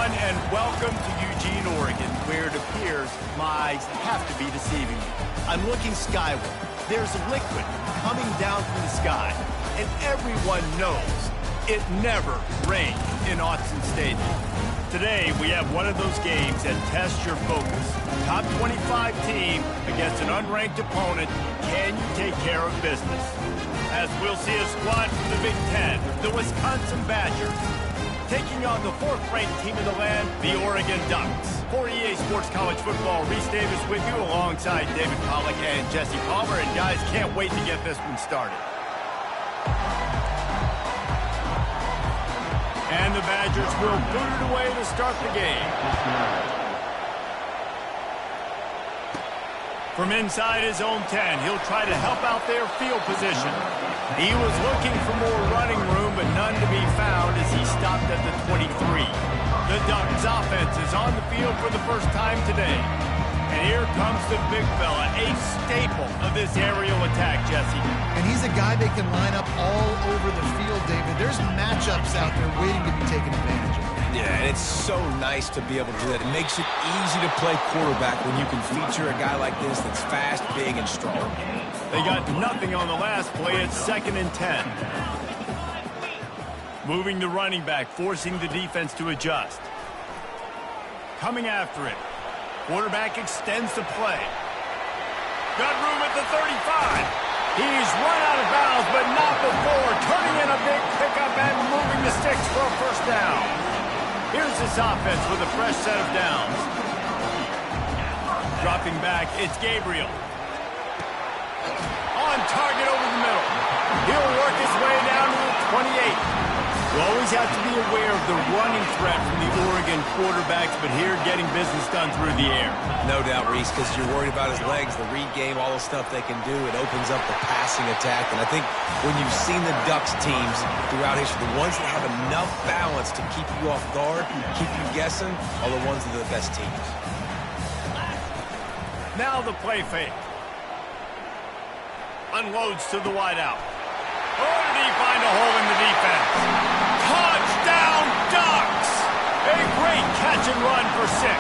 everyone, and welcome to Eugene, Oregon, where it appears my eyes have to be deceiving me. I'm looking skyward. There's liquid coming down from the sky, and everyone knows it never rains in Autzen Stadium. Today, we have one of those games that tests your focus. Top 25 team against an unranked opponent. Can you take care of business? As we'll see a squad from the Big Ten, the Wisconsin Badgers, taking on the fourth-ranked team in the land, the Oregon Ducks. For EA Sports College Football, Reese Davis with you alongside David Pollack and Jesse Palmer. And guys, can't wait to get this one started. And the Badgers will boot it away to start the game. From inside his own 10, he'll try to help out their field position. He was looking for more running room, but none to be found as he stopped at the 23. The Ducks offense is on the field for the first time today. And here comes the big fella, a staple of this aerial attack, Jesse. And he's a guy they can line up all over the field, David. There's matchups out there waiting to be taken advantage of. Yeah, and it's so nice to be able to do that. It makes it easy to play quarterback when you can feature a guy like this that's fast, big, and strong. They got nothing on the last play. It's 2nd and 10. Moving the running back, forcing the defense to adjust. Coming after it. Quarterback extends the play. Got room at the 35. He's run out of bounds, but not before. Turning in a big pickup and moving the sticks for a first down. Here's this offense with a fresh set of downs. Dropping back, it's Gabriel. On target over the middle. He'll work his way down to the 28. You always have to be aware of the running threat from the Oregon quarterbacks, but here getting business done through the air. No doubt, Reese, because you're worried about his legs, the read game, all the stuff they can do. It opens up the passing attack. And I think when you've seen the Ducks teams throughout history, the ones that have enough balance to keep you off guard, keep you guessing, are the ones that are the best teams. Now the play fake. Unloads to the wideout. Oh, did he find a hole in the defense? Touchdown, Ducks! A great catch and run for 6.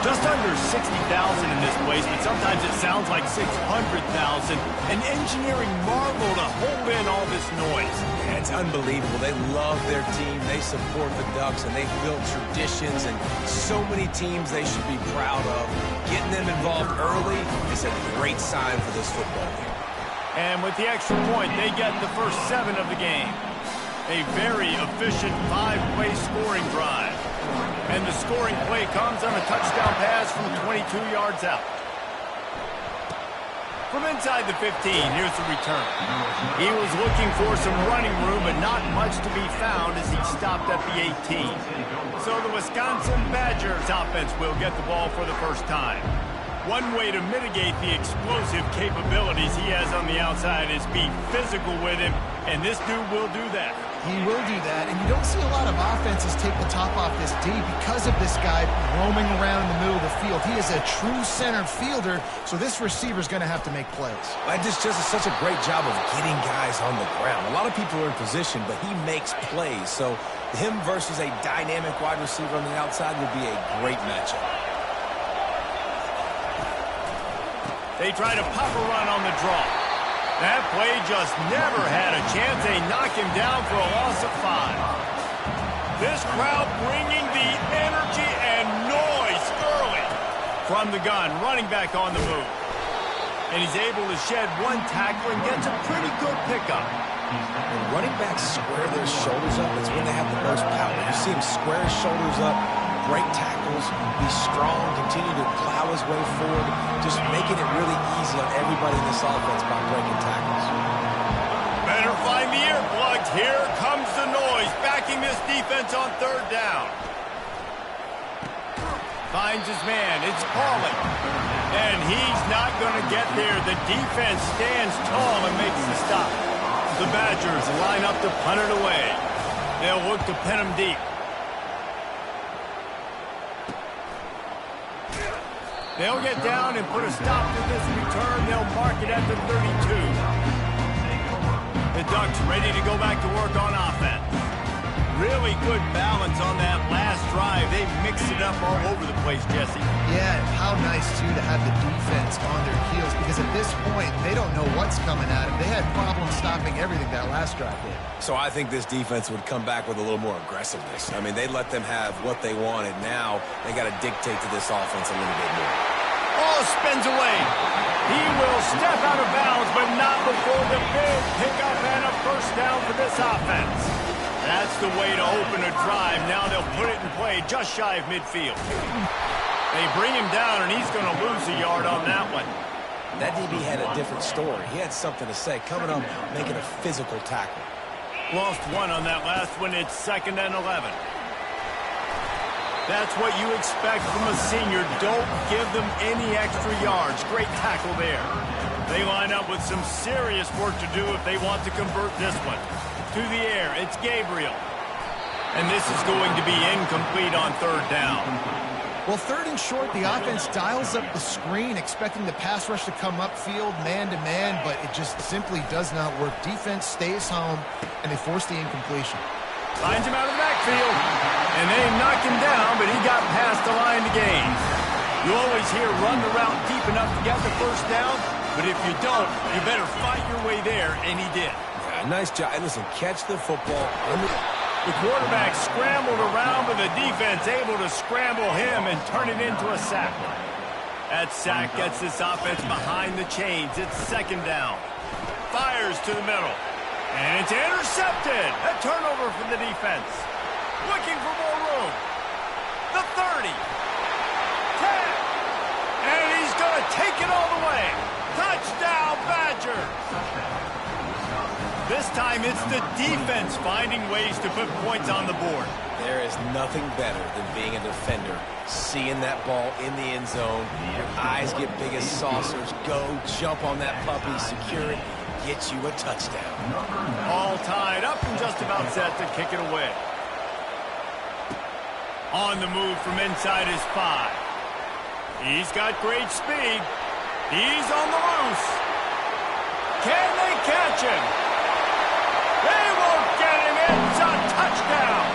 Just under 60,000 in this place, but sometimes it sounds like 600,000. An engineering marvel to hold in all this noise. Yeah, it's unbelievable. They love their team. They support the Ducks, and they've built traditions and so many teams they should be proud of. Getting them involved early is a great sign for this football game. And with the extra point, they get the first 7 of the game. A very efficient 5-play scoring drive. And the scoring play comes on a touchdown pass from 22 yards out. From inside the 15, here's the return. He was looking for some running room, but not much to be found as he stopped at the 18. So the Wisconsin Badgers offense will get the ball for the first time. One way to mitigate the explosive capabilities he has on the outside is be physical with him, and this dude will do that. He will do that, and you don't see a lot of offenses take the top off this D because of this guy roaming around in the middle of the field. He is a true center fielder, so this receiver's going to have to make plays. This just is such a great job of getting guys on the ground. A lot of people are in position, but he makes plays, so him versus a dynamic wide receiver on the outside would be a great matchup. They try to pop a run on the draw. That play just never had a chance. They knock him down for a loss of 5. This crowd bringing the energy and noise early. From the gun, running back on the move. And he's able to shed one tackle and gets a pretty good pickup. When running backs square their shoulders up, it's when they have the most power. You see him square his shoulders up, break tackles, be strong, continue to plow his way forward, just making it really easy on everybody in this offense by breaking tackles. Better find the earplugs. Here comes the noise, backing this defense on 3rd down. Finds his man. It's Pauling. And he's not going to get there. The defense stands tall and makes the stop. The Badgers line up to punt it away. They'll look to pin him deep. They'll get down and put a stop to this return. They'll mark it at the 32. The Ducks ready to go back to work on offense. Really good balance on that last drive. They mixed it up all over the place, Jesse. Yeah, and how nice, too, to have the defense on their heels, because at this point, they don't know what's coming at them. They had problems stopping everything that last drive did. So I think this defense would come back with a little more aggressiveness. I mean, they let them have what they wanted. Now they got to dictate to this offense a little bit more. Oh, spins away. He will step out of bounds, but not before the big pickup and a first down for this offense. That's the way to open a drive. Now they'll put it in play just shy of midfield. They bring him down, and he's going to lose a yard on that one. That DB had a different story. He had something to say, coming up, making a physical tackle. Lost one on that last one. It's 2nd and 11. That's what you expect from a senior. Don't give them any extra yards. Great tackle there. They line up with some serious work to do if they want to convert this one. To the air, it's Gabriel. And this is going to be incomplete on 3rd down. Well, 3rd and short, the offense dials up the screen, expecting the pass rush to come upfield, man-to-man, but it just simply does not work. Defense stays home, and they force the incompletion. Finds him out of the backfield, and they knock him down, but he got past the line to gain. You always hear run the route deep enough to get the first down, but if you don't, you better fight your way there, and he did. Nice job. And listen, catch the football. The quarterback scrambled around, but the defense able to scramble him and turn it into a sack. That sack gets this offense behind the chains. It's 2nd down. Fires to the middle. And it's intercepted. A turnover for the defense. Looking for more room. The 30. 10. And he's going to take it all the way. Touchdown, Badgers. This time it's the defense finding ways to put points on the board. There is nothing better than being a defender, seeing that ball in the end zone, your eyes get big as saucers, go jump on that puppy, secure it, get you a touchdown. All tied up and just about set to kick it away. On the move from inside his 5. He's got great speed. He's on the loose. Can they catch him? They won't get him. It's a touchdown.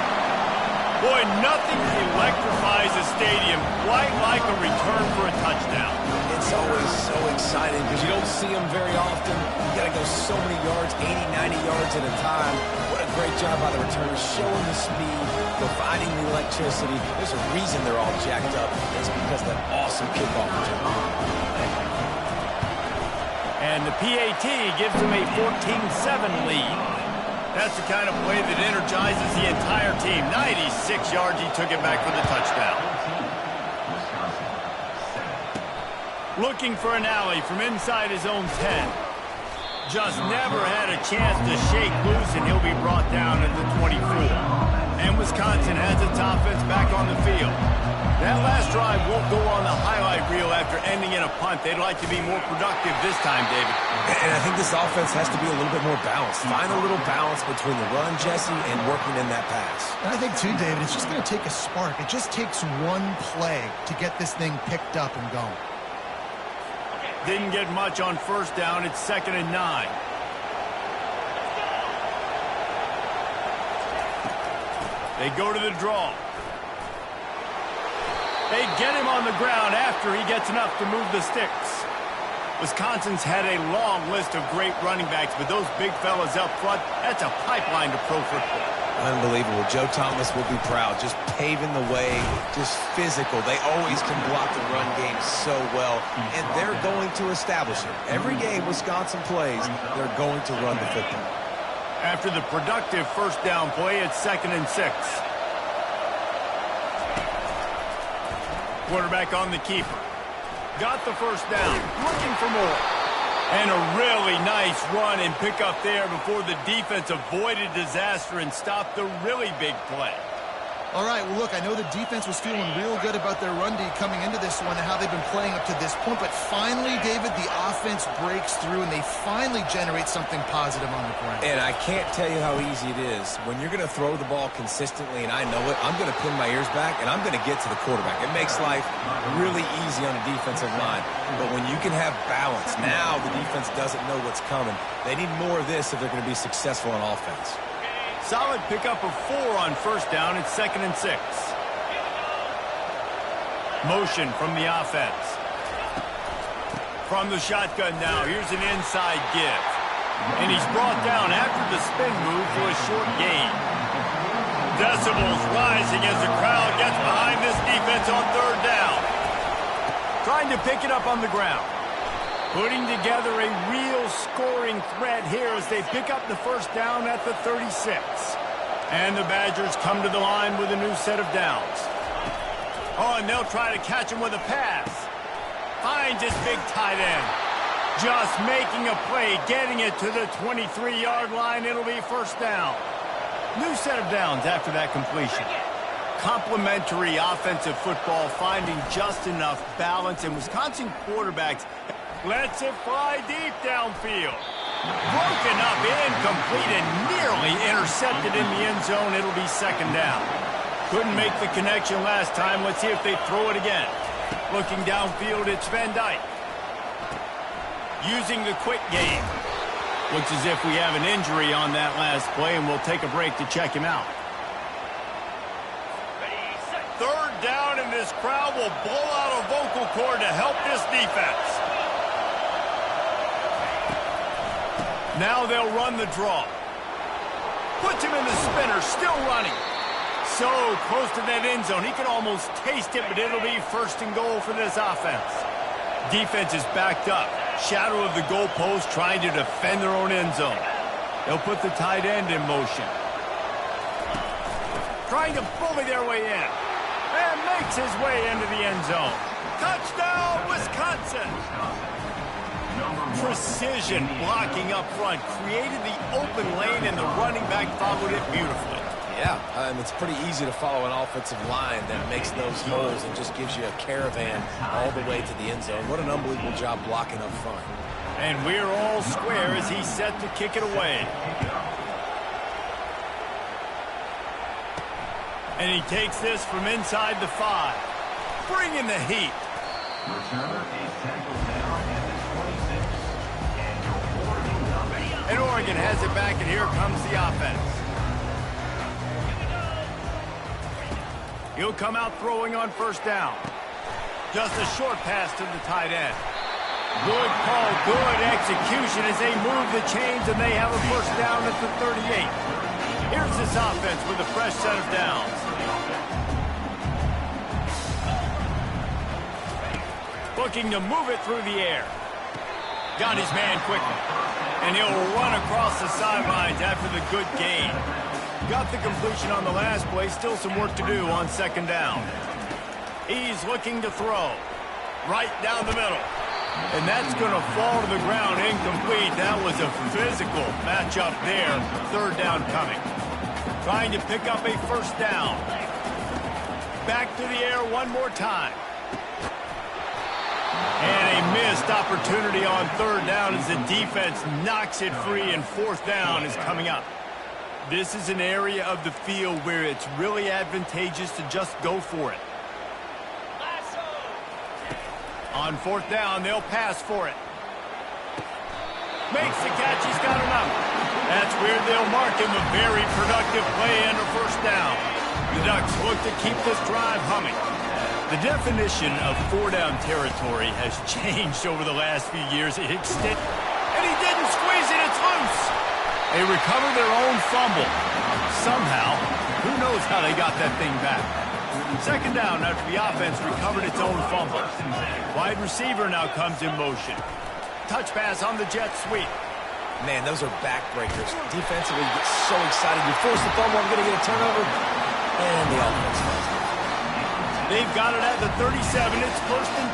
Boy, nothing electrifies a stadium quite like a return for a touchdown. It's always so exciting because you don't see them very often. You got to go so many yards, 80, 90 yards at a time. What a great job by the returners, showing the speed, providing the electricity. There's a reason they're all jacked up. It's because of that awesome kickoff return. And the PAT gives them a 14-7 lead. That's the kind of play that energizes the entire team. 96 yards, he took it back for the touchdown. Looking for an alley from inside his own 10. Just never had a chance to shake loose, and he'll be brought down at the 24. And Wisconsin has its offense back on the field. That last drive won't go on the highlight reel after ending in a punt. They'd like to be more productive this time, David. And I think this offense has to be a little bit more balanced. Find a little balance between the run, Jesse, and working in that pass. And I think, too, David, it's just going to take a spark. It just takes one play to get this thing picked up and going. Didn't get much on 1st down. It's 2nd and 9. They go to the draw. They get him on the ground after he gets enough to move the sticks. Wisconsin's had a long list of great running backs, but those big fellas up front, that's a pipeline to pro football. Unbelievable. Joe Thomas will be proud. Just paving the way, just physical. They always can block the run game so well, and they're going to establish it. Every game Wisconsin plays, they're going to run the football. After the productive 1st down play, it's 2nd and 6. Quarterback on the keeper. Got the 1st down. Looking for more. And a really nice run and pick up there before the defense avoided disaster and stopped the really big play. All right, well, look, I know the defense was feeling real good about their run D coming into this one and how they've been playing up to this point, but finally, David, the offense breaks through and they finally generate something positive on the ground. And I can't tell you how easy it is. When you're going to throw the ball consistently, and I know it, I'm going to pin my ears back and I'm going to get to the quarterback. It makes life really easy on the defensive line. But when you can have balance, now the defense doesn't know what's coming. They need more of this if they're going to be successful on offense. Solid pickup of 4 on first down. It's 2nd and 6. Motion from the offense. From the shotgun now, here's an inside give. And he's brought down after the spin move for a short gain. Decibels rising as the crowd gets behind this defense on 3rd down. Trying to pick it up on the ground. Putting together a real scoring threat here as they pick up the first down at the 36. And the Badgers come to the line with a new set of downs. Oh, and they'll try to catch him with a pass. Finds his big tight end. Just making a play, getting it to the 23-yard line. It'll be first down. New set of downs after that completion. Complementary offensive football, finding just enough balance, and Wisconsin quarterbacks lets it fly deep downfield. Broken up, incomplete, and nearly intercepted in the end zone. It'll be 2nd down. Couldn't make the connection last time. Let's see if they throw it again. Looking downfield, it's Van Dyke. Using the quick game. Looks as if we have an injury on that last play, and we'll take a break to check him out. 3rd down, and this crowd will blow out a vocal cord to help this defense. Now they'll run the draw. Puts him in the spinner, still running. So close to that end zone, he can almost taste it, but it'll be 1st and goal for this offense. Defense is backed up. Shadow of the goalpost, trying to defend their own end zone. They'll put the tight end in motion. Trying to bully their way in. And makes his way into the end zone. Touchdown, Wisconsin! Precision blocking up front. Created the open lane, and the running back followed it beautifully. Yeah, it's pretty easy to follow an offensive line that makes those holes and just gives you a caravan all the way to the end zone. What an unbelievable job blocking up front. And we're all square as he's set to kick it away. And he takes this from inside the 5. Bringing the heat. And Oregon has it back, and here comes the offense. He'll come out throwing on first down. Just a short pass to the tight end. Good call, good execution as they move the chains, and they have a first down at the 38. Here's this offense with a fresh set of downs. Looking to move it through the air. Got his man quickly. And he'll run across the sidelines after the good gain. Got the completion on the last play. Still some work to do on 2nd down. He's looking to throw. Right down the middle. And that's going to fall to the ground incomplete. That was a physical matchup there. 3rd down coming. Trying to pick up a first down. Back to the air one more time. And a missed opportunity on 3rd down as the defense knocks it free, and 4th down is coming up. This is an area of the field where it's really advantageous to just go for it. On 4th down, they'll pass for it. Makes the catch, he's got enough. That's where they'll mark him a very productive play under 1st down. The Ducks look to keep this drive humming. The definition of 4-down territory has changed over the last few years. And he didn't squeeze it, it's loose. They recover their own fumble. Somehow, who knows how they got that thing back. 2nd down after the offense recovered its own fumble. Wide receiver now comes in motion. Touch pass on the jet sweep. Man, those are backbreakers. Defensively, you get so excited. You force the fumble, I'm going to get a turnover. And the offense falls down. They've got it at the 37. It's 1st and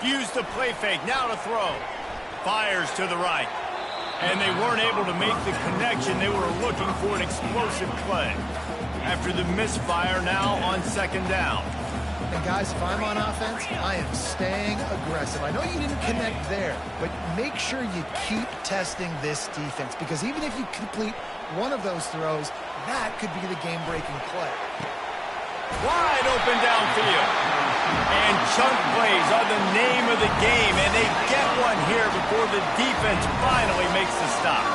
10. Use the play fake. Now to throw. Fires to the right. And they weren't able to make the connection. They were looking for an explosive play. After the misfire, now on 2nd down. And guys, if I'm on offense, I am staying aggressive. I know you didn't connect there, but make sure you keep testing this defense, because even if you complete one of those throws, that could be the game-breaking play. Wide open downfield. And chunk plays are the name of the game, and they get one here before the defense finally makes the stop.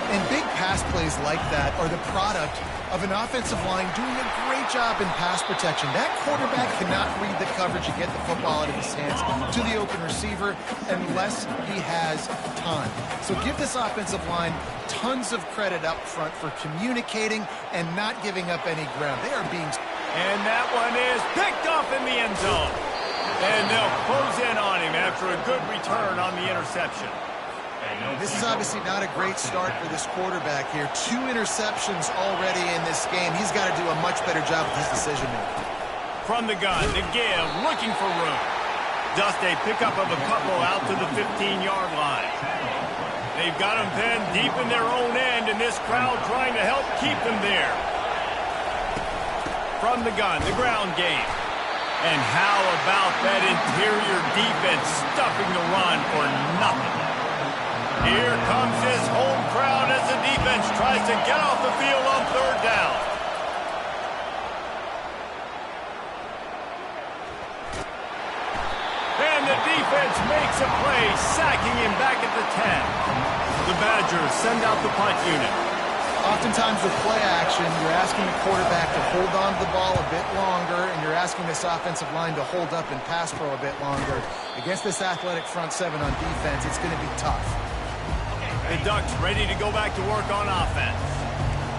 And big pass plays like that are the product of an offensive line doing a great job in pass protection. That quarterback cannot read the coverage and get the football out of his hands to the open receiver unless he has time. So give this offensive line tons of credit up front for communicating and not giving up any ground. They are being... And that one is picked off in the end zone. And they'll close in on him after a good return on the interception. This is obviously not a great start for this quarterback here. 2 interceptions already in this game. He's got to do a much better job with his decision-making. From the gun, the give, looking for room. Just a pickup of a couple out to the 15-yard line. They've got them pinned deep in their own end, and this crowd trying to help keep them there. From the gun, the ground game. And how about that interior defense stuffing the run for nothing? Here comes his home crowd as the defense tries to get off the field on 3rd down. And the defense makes a play, sacking him back at the 10. The Badgers send out the punt unit. Oftentimes with play action, you're asking the quarterback to hold on to the ball a bit longer, and you're asking this offensive line to hold up and pass pro a bit longer. Against this athletic front 7 on defense, it's going to be tough. The Ducks ready to go back to work on offense.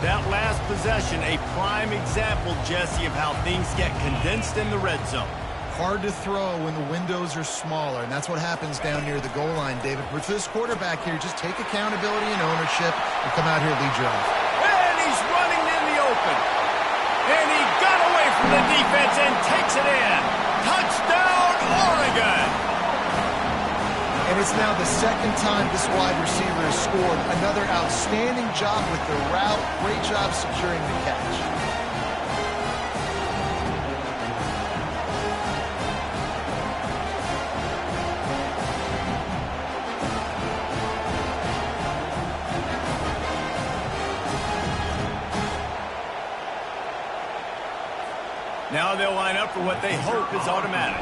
That last possession, a prime example, Jesse, of how things get condensed in the red zone. Hard to throw when the windows are smaller, and that's what happens down near the goal line, David. But for this quarterback here, just take accountability and ownership and come out here and lead your off. And he's running in the open. And he got away from the defense and takes it in. Touchdown, Oregon! And it's now the 2nd time this wide receiver has scored. Another outstanding job with the route. Great job securing the catch. Now they'll line up for what they hope is automatic.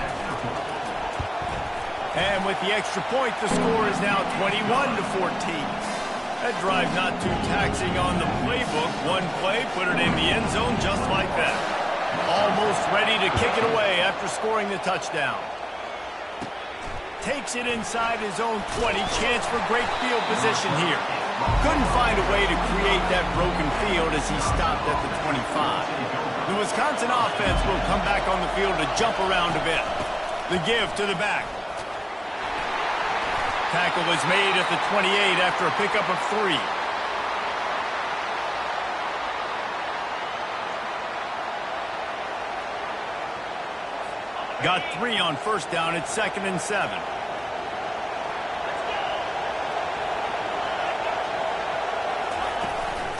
And with the extra point, the score is now 21-14. That drive not too taxing on the playbook. One play, put it in the end zone just like that. Almost ready to kick it away after scoring the touchdown. Takes it inside his own 20. Chance for great field position here. Couldn't find a way to create that broken field as he stopped at the 25. The Wisconsin offense will come back on the field to jump around a bit. The give to the back. Tackle was made at the 28 after a pickup of 3. Got 3 on 1st down. It's 2nd and 7.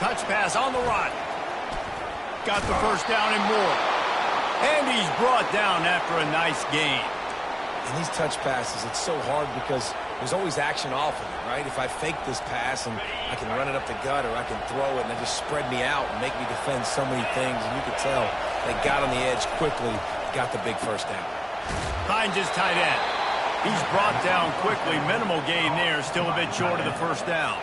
Touch pass on the run. Got the 1st down and more. And he's brought down after a nice gain. And these touch passes, it's so hard because there's always action off of it, right? If I fake this pass and I can run it up the gut or I can throw it and they just spread me out and make me defend so many things, and you could tell they got on the edge quickly, got the big 1st down. Finds his tight end. He's brought down quickly. Minimal gain there, still a bit short of the 1st down.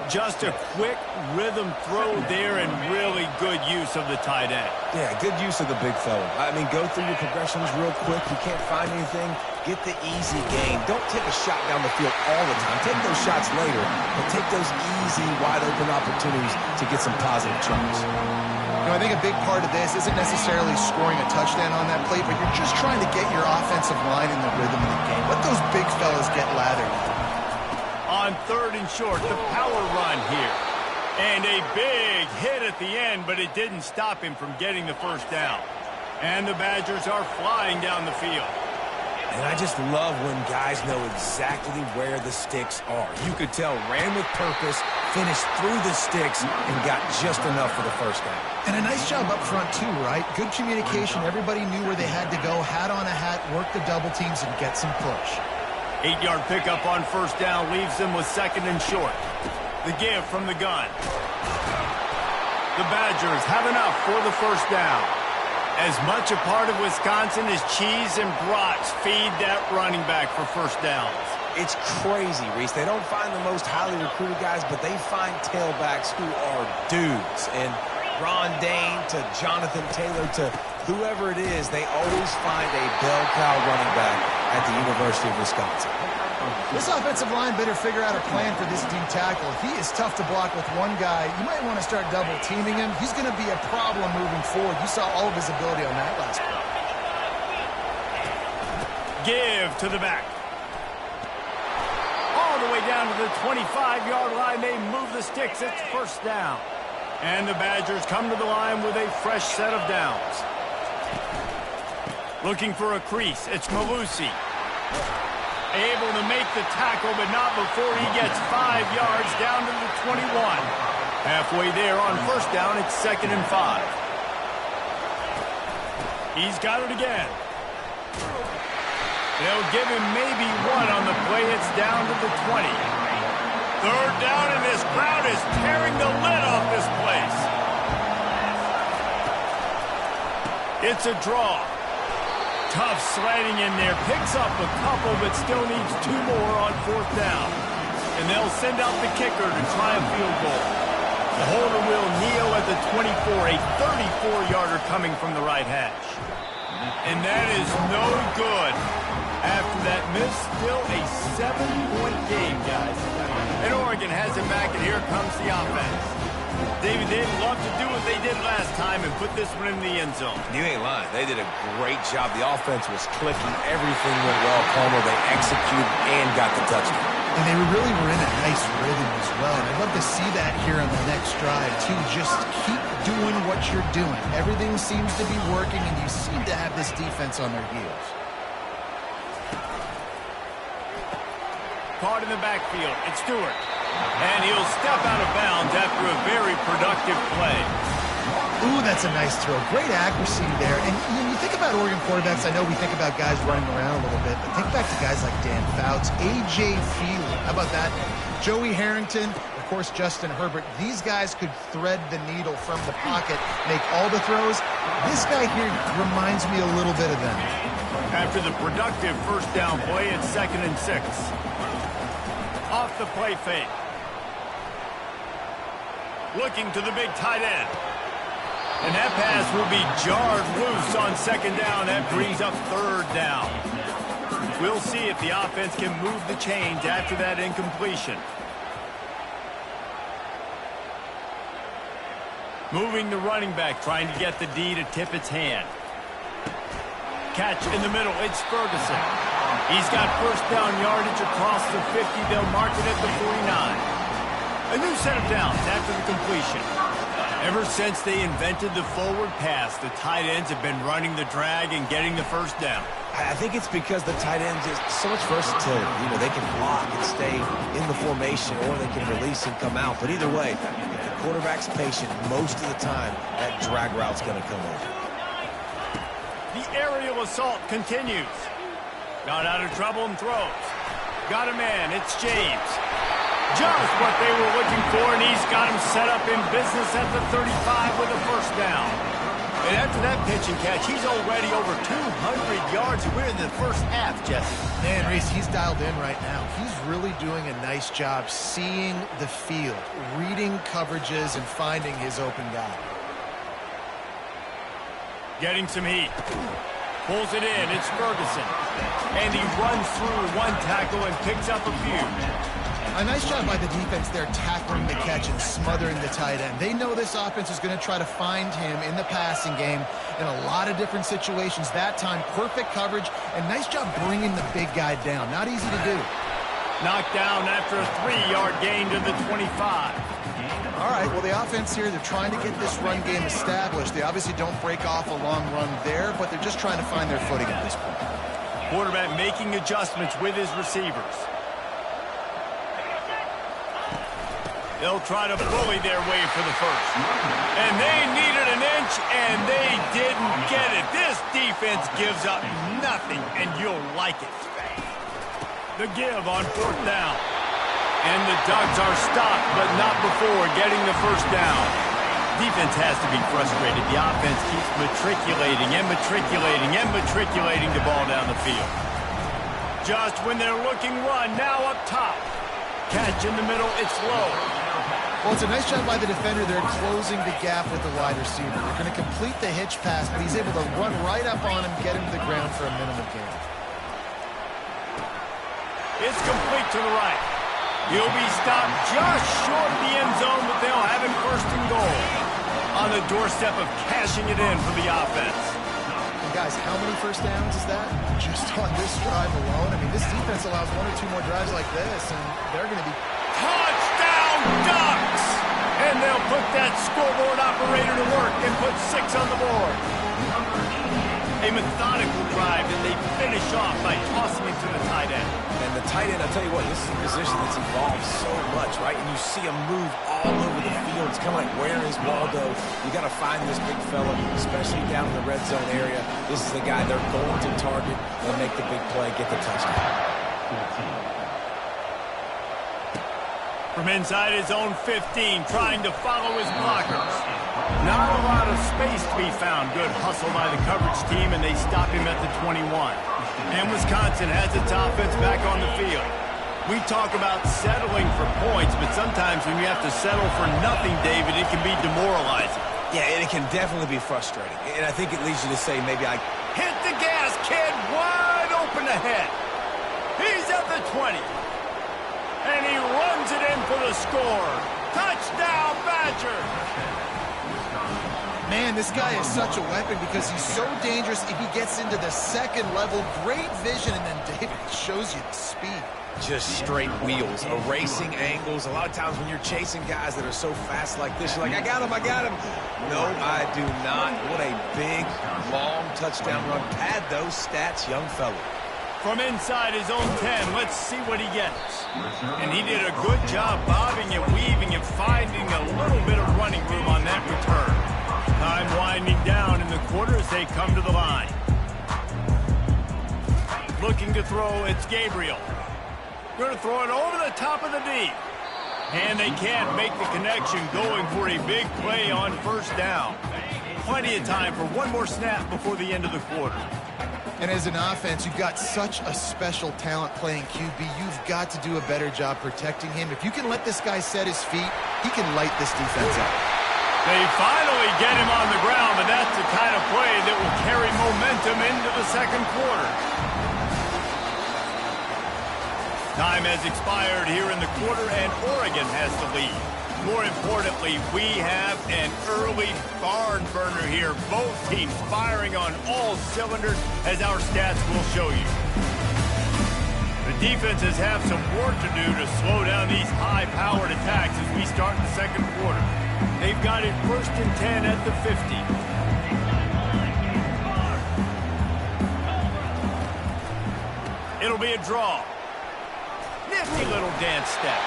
Just a quick rhythm throw there and really good use of the tight end. Yeah, good use of the big fella. I mean, go through your progressions real quick. You can't find anything, get the easy gain. Don't take a shot down the field all the time. Take those shots later, but take those easy, wide-open opportunities to get some positive charts. You know, I think a big part of this isn't necessarily scoring a touchdown on that play, but you're just trying to get your offensive line in the rhythm of the game. Let those big fellas get lathered. On 3rd and short, the power run here. And a big hit at the end, but it didn't stop him from getting the 1st down. And the Badgers are flying down the field. And I just love when guys know exactly where the sticks are. You could tell, ran with purpose, finished through the sticks, and got just enough for the 1st down. And a nice job up front, too, right? Good communication. Everybody knew where they had to go, hat on a hat, work the double teams, and get some push. 8-yard pickup on 1st down leaves them with 2nd and short. The give from the gun. The Badgers have enough for the 1st down. As much a part of Wisconsin as cheese and brats feed that running back for first downs. It's crazy, Reese. They don't find the most highly recruited guys, but they find tailbacks who are dudes. And Ron Dane to Jonathan Taylor to whoever it is, they always find a bell cow running back at the University of Wisconsin. This offensive line better figure out a plan for this D tackle. He is tough to block with one guy. You might want to start double-teaming him. He's going to be a problem moving forward. You saw all of his ability on that last play. Give to the back. All the way down to the 25-yard line. They move the sticks. It's first down. And the Badgers come to the line with a fresh set of downs. Looking for a crease. It's Malusi. Able to make the tackle, but not before he gets 5 yards down to the 21. Halfway there on first down, it's 2nd and 5. He's got it again. They'll give him maybe one on the play. It's down to the 20. 3rd down, and this crowd is tearing the lid off this place. It's a draw. Tough sliding in there. Picks up a couple, but still needs 2 more on 4th down. And they'll send out the kicker to try a field goal. The holder will kneel at the 24, a 34-yarder coming from the right hash. And that is no good. After that miss, still a 7-point game, guys. And Oregon has it back, and here comes the offense. David, they'd love to do what they did last time and put this one in the end zone. You ain't lying. They did a great job. The offense was clicking. Everything went well. Palmer, they executed and got the touchdown. And they really were in a nice rhythm as well. And I'd love to see that here on the next drive, too. Just keep doing what you're doing. Everything seems to be working, and you seem to have this defense on their heels. Caught in the backfield. It's Stewart. And he'll step out of bounds after a very productive play. Ooh, that's a nice throw. Great accuracy there. And when you think about Oregon quarterbacks, I know we think about guys running around a little bit, but think back to guys like Dan Fouts, A.J. Feely. How about that? Joey Harrington, of course, Justin Herbert. These guys could thread the needle from the pocket, make all the throws. This guy here reminds me a little bit of them. After the productive first down play, it's 2nd and 6. Off the play fake. Looking to the big tight end. And that pass will be jarred loose on 2nd down. That brings up 3rd down. We'll see if the offense can move the chains after that incompletion. Moving the running back, trying to get the D to tip its hand. Catch in the middle. It's Ferguson. He's got first down yardage across the 50. They'll mark it at the 49. A new set of downs after the completion. Ever since they invented the forward pass, the tight ends have been running the drag and getting the first down. I think it's because the tight ends is so much versatility. You know, they can block and stay in the formation, or they can release and come out. But either way, if the quarterback's patient, most of the time, that drag route's going to come over. The aerial assault continues. Got out of trouble and throws. Got a man. It's James. Just what they were looking for, and he's got him set up in business at the 35 with a first down. And after that pitch and catch, he's already over 200 yards. We're in the first half, Jesse. Man, Reese, he's dialed in right now. He's really doing a nice job seeing the field, reading coverages, and finding his open guy. Getting some heat. Pulls it in. It's Ferguson. And he runs through one tackle and picks up a few. A nice job by the defense there tackling the catch and smothering the tight end. They know this offense is going to try to find him in the passing game in a lot of different situations. That time, perfect coverage, and nice job bringing the big guy down. Not easy to do. Knocked down after a 3-yard gain to the 25. All right, well, the offense here, they're trying to get this run game established. They obviously don't break off a long run there, but they're just trying to find their footing at this point. Quarterback making adjustments with his receivers. They'll try to bully their way for the first. And they needed an inch, and they didn't get it. This defense gives up nothing, and you'll like it. The give on 4th down. And the Ducks are stopped, but not before getting the first down. Defense has to be frustrated. The offense keeps matriculating and matriculating and matriculating the ball down the field. Just when they're looking run, now up top. Catch in the middle, it's low. Well, it's a nice job by the defender. They're closing the gap with the wide receiver. They're going to complete the hitch pass, but he's able to run right up on him, get him to the ground for a minimal gain. It's complete to the right. He'll be stopped just short of the end zone, but they'll have him first and goal. On the doorstep of cashing it in for the offense. And guys, how many first downs is that? Just on this drive alone? I mean, this defense allows 1 or 2 more drives like this, and they're going to be... Touchdown Ducks! And they'll put that scoreboard operator to work and put 6 on the board. A methodical drive, and they finish off by tossing it to the tight end. And the tight end, I'll tell you what, this is a position that's evolved so much, right? And you see him move all over the field. It's kind of like, where is Waldo? You got to find this big fella, especially down in the red zone area. This is the guy they're going to target and make the big play, get the touchdown. From inside his own 15, trying to follow his blockers. Not a lot of space to be found. Good hustle by the coverage team, and they stop him at the 21. And Wisconsin has its offense back on the field. We talk about settling for points, but sometimes when you have to settle for nothing, David, it can be demoralizing. Yeah, and it can definitely be frustrating. And I think it leads you to say, maybe I... Hit the gas, kid! Wide open ahead. He's at the 20. And he runs it in for the score. Touchdown, Badger! Man, this guy is such a weapon because he's so dangerous if he gets into the second level. Great vision, and then David shows you the speed. Just straight wheels, erasing angles. A lot of times when you're chasing guys that are so fast like this, you're like, I got him, I got him. No, I do not. What a big, long touchdown run. Pad those stats, young fella. From inside his own 10, let's see what he gets. And he did a good job bobbing and weaving and finding a little bit of running room on that return. Time winding down in the quarter as they come to the line. Looking to throw, it's Gabriel. Going to throw it over the top of the deep. And they can't make the connection, going for a big play on first down. Plenty of time for one more snap before the end of the quarter. And as an offense, you've got such a special talent playing QB. You've got to do a better job protecting him. If you can let this guy set his feet, he can light this defense up. They finally get him on the ground, but that's the kind of play that will carry momentum into the second quarter. Time has expired here in the quarter, and Oregon has the lead. More importantly, we have an early barn burner here. Both teams firing on all cylinders, as our stats will show you. The defenses have some work to do to slow down these high-powered attacks as we start the second quarter. They've got it 1st and 10 at the 50. It'll be a draw. Nifty little dance step.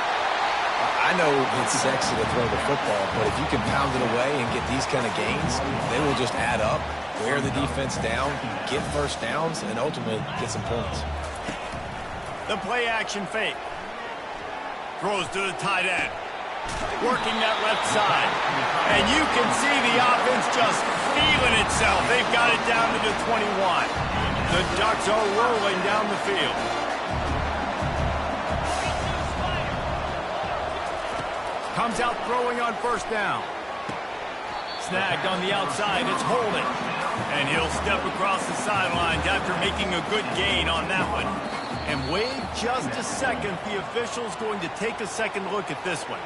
I know it's sexy to throw the football, but if you can pound it away and get these kind of gains, they will just add up, wear the defense down, get first downs, and ultimately get some points. The play action fake. Throws to the tight end. Working that left side. And you can see the offense just feeling itself. They've got it down to the 21. The Ducks are rolling down the field. Comes out throwing on first down. Snagged on the outside, it's Holden. And he'll step across the sidelines after making a good gain on that one. And wait just a second, the official's going to take a second look at this one.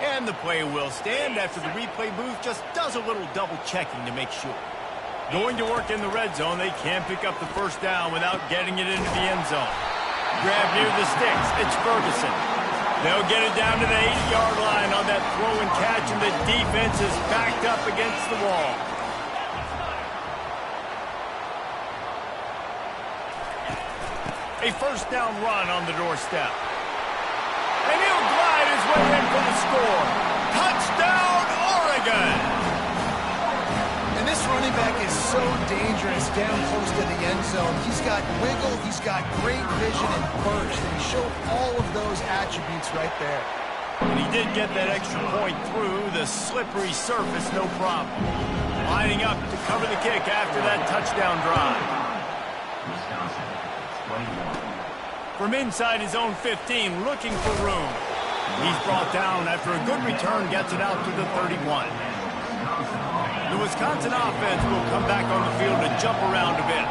And the play will stand after the replay booth just does a little double checking to make sure. Going to work in the red zone, they can pick up the first down without getting it into the end zone. Grab near the sticks, it's Ferguson. They'll get it down to the 80-yard line on that throw and catch, and the defense is backed up against the wall. A first down run on the doorstep. And he'll glide his way in for the score. Touchdown, Oregon! And this running back is so dangerous down close to the end zone. He's got wiggle, he's got great vision and burst, and he showed all of those attributes right there. And he did get that extra point through the slippery surface, no problem. Lining up to cover the kick after that touchdown drive. From inside his own 15, looking for room. He's brought down after a good return, gets it out to the 31. The Wisconsin offense will come back on the field to jump around a bit.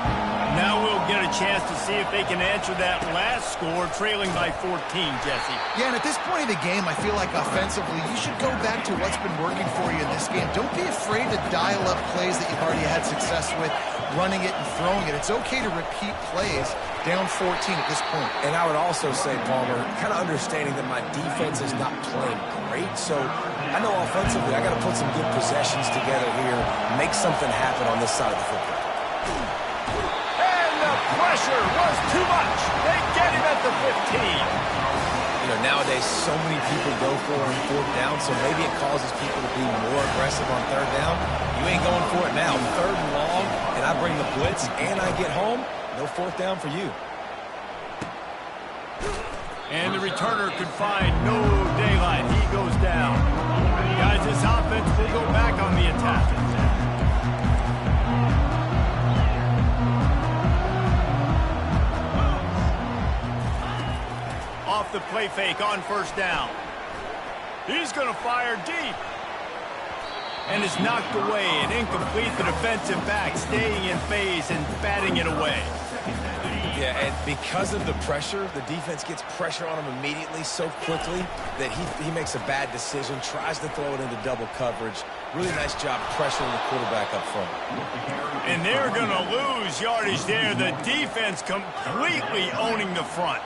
Now we'll get a chance to see if they can answer that last score, trailing by 14, Jesse. Yeah, and at this point of the game, I feel like offensively, you should go back to what's been working for you in this game. Don't be afraid to dial up plays that you've already had success with, running it and throwing it. It's okay to repeat plays down 14 at this point. And I would also say, Palmer, kind of understanding that my defense is not playing great, so I know offensively I got to put some good possessions together here, make something happen on this side of the football. Pressure was too much. They get him at the 15. You know, nowadays so many people go for it on fourth down, so maybe it causes people to be more aggressive on third down. You ain't going for it now. Third and long, and I bring the blitz, and I get home. No fourth down for you. And the returner could find no daylight. He goes down. Guys, this offense will go back on the attack. Off the play fake on first down. He's going to fire deep. And is knocked away and incomplete. The defensive back staying in phase and batting it away. Yeah, and because of the pressure, the defense gets pressure on him immediately so quickly that he makes a bad decision, tries to throw it into double coverage. Really nice job pressuring the quarterback up front. And they're going to lose yardage there. The defense completely owning the front.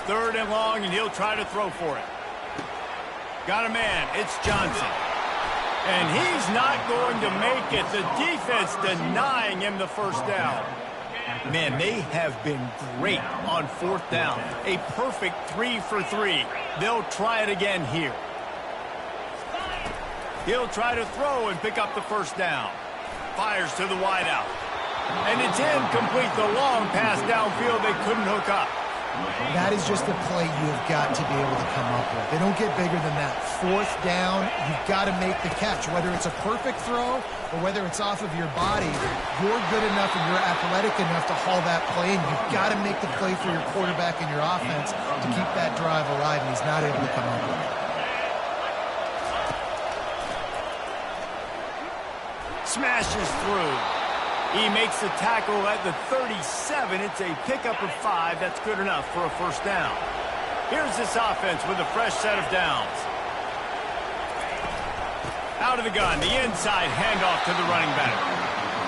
Third and long, and he'll try to throw for it. Got a man. It's Johnson. And he's not going to make it. The defense denying him the first down. Man, they have been great on fourth down. A perfect 3 for 3. They'll try it again here. He'll try to throw and pick up the first down. Fires to the wideout. And it's incomplete. The long pass downfield they couldn't hook up. That is just a play you have got to be able to come up with. They don't get bigger than that. Fourth down, you've got to make the catch. Whether it's a perfect throw or whether it's off of your body, you're good enough and you're athletic enough to haul that play, and you've got to make the play for your quarterback and your offense to keep that drive alive, and he's not able to come up with it. Smashes through. He makes the tackle at the 37. It's a pickup of 5. That's good enough for a first down. Here's this offense with a fresh set of downs. Out of the gun, the inside handoff to the running back.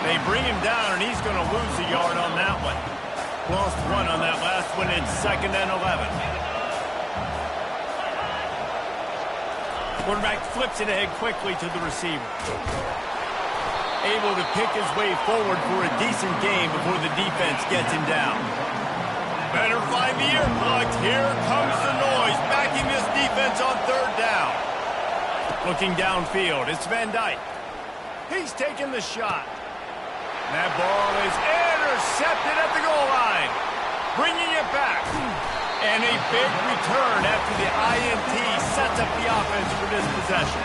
They bring him down, and he's going to lose a yard on that one. Lost 1 on that last one. It's 2nd and 11. Quarterback flips it ahead quickly to the receiver. Able to pick his way forward for a decent game before the defense gets him down. Better find the earplugs. Here comes the noise, backing this defense on third down. Looking downfield, it's Van Dyke. He's taking the shot. That ball is intercepted at the goal line. Bringing it back. And a big return after the INT sets up the offense for this possession.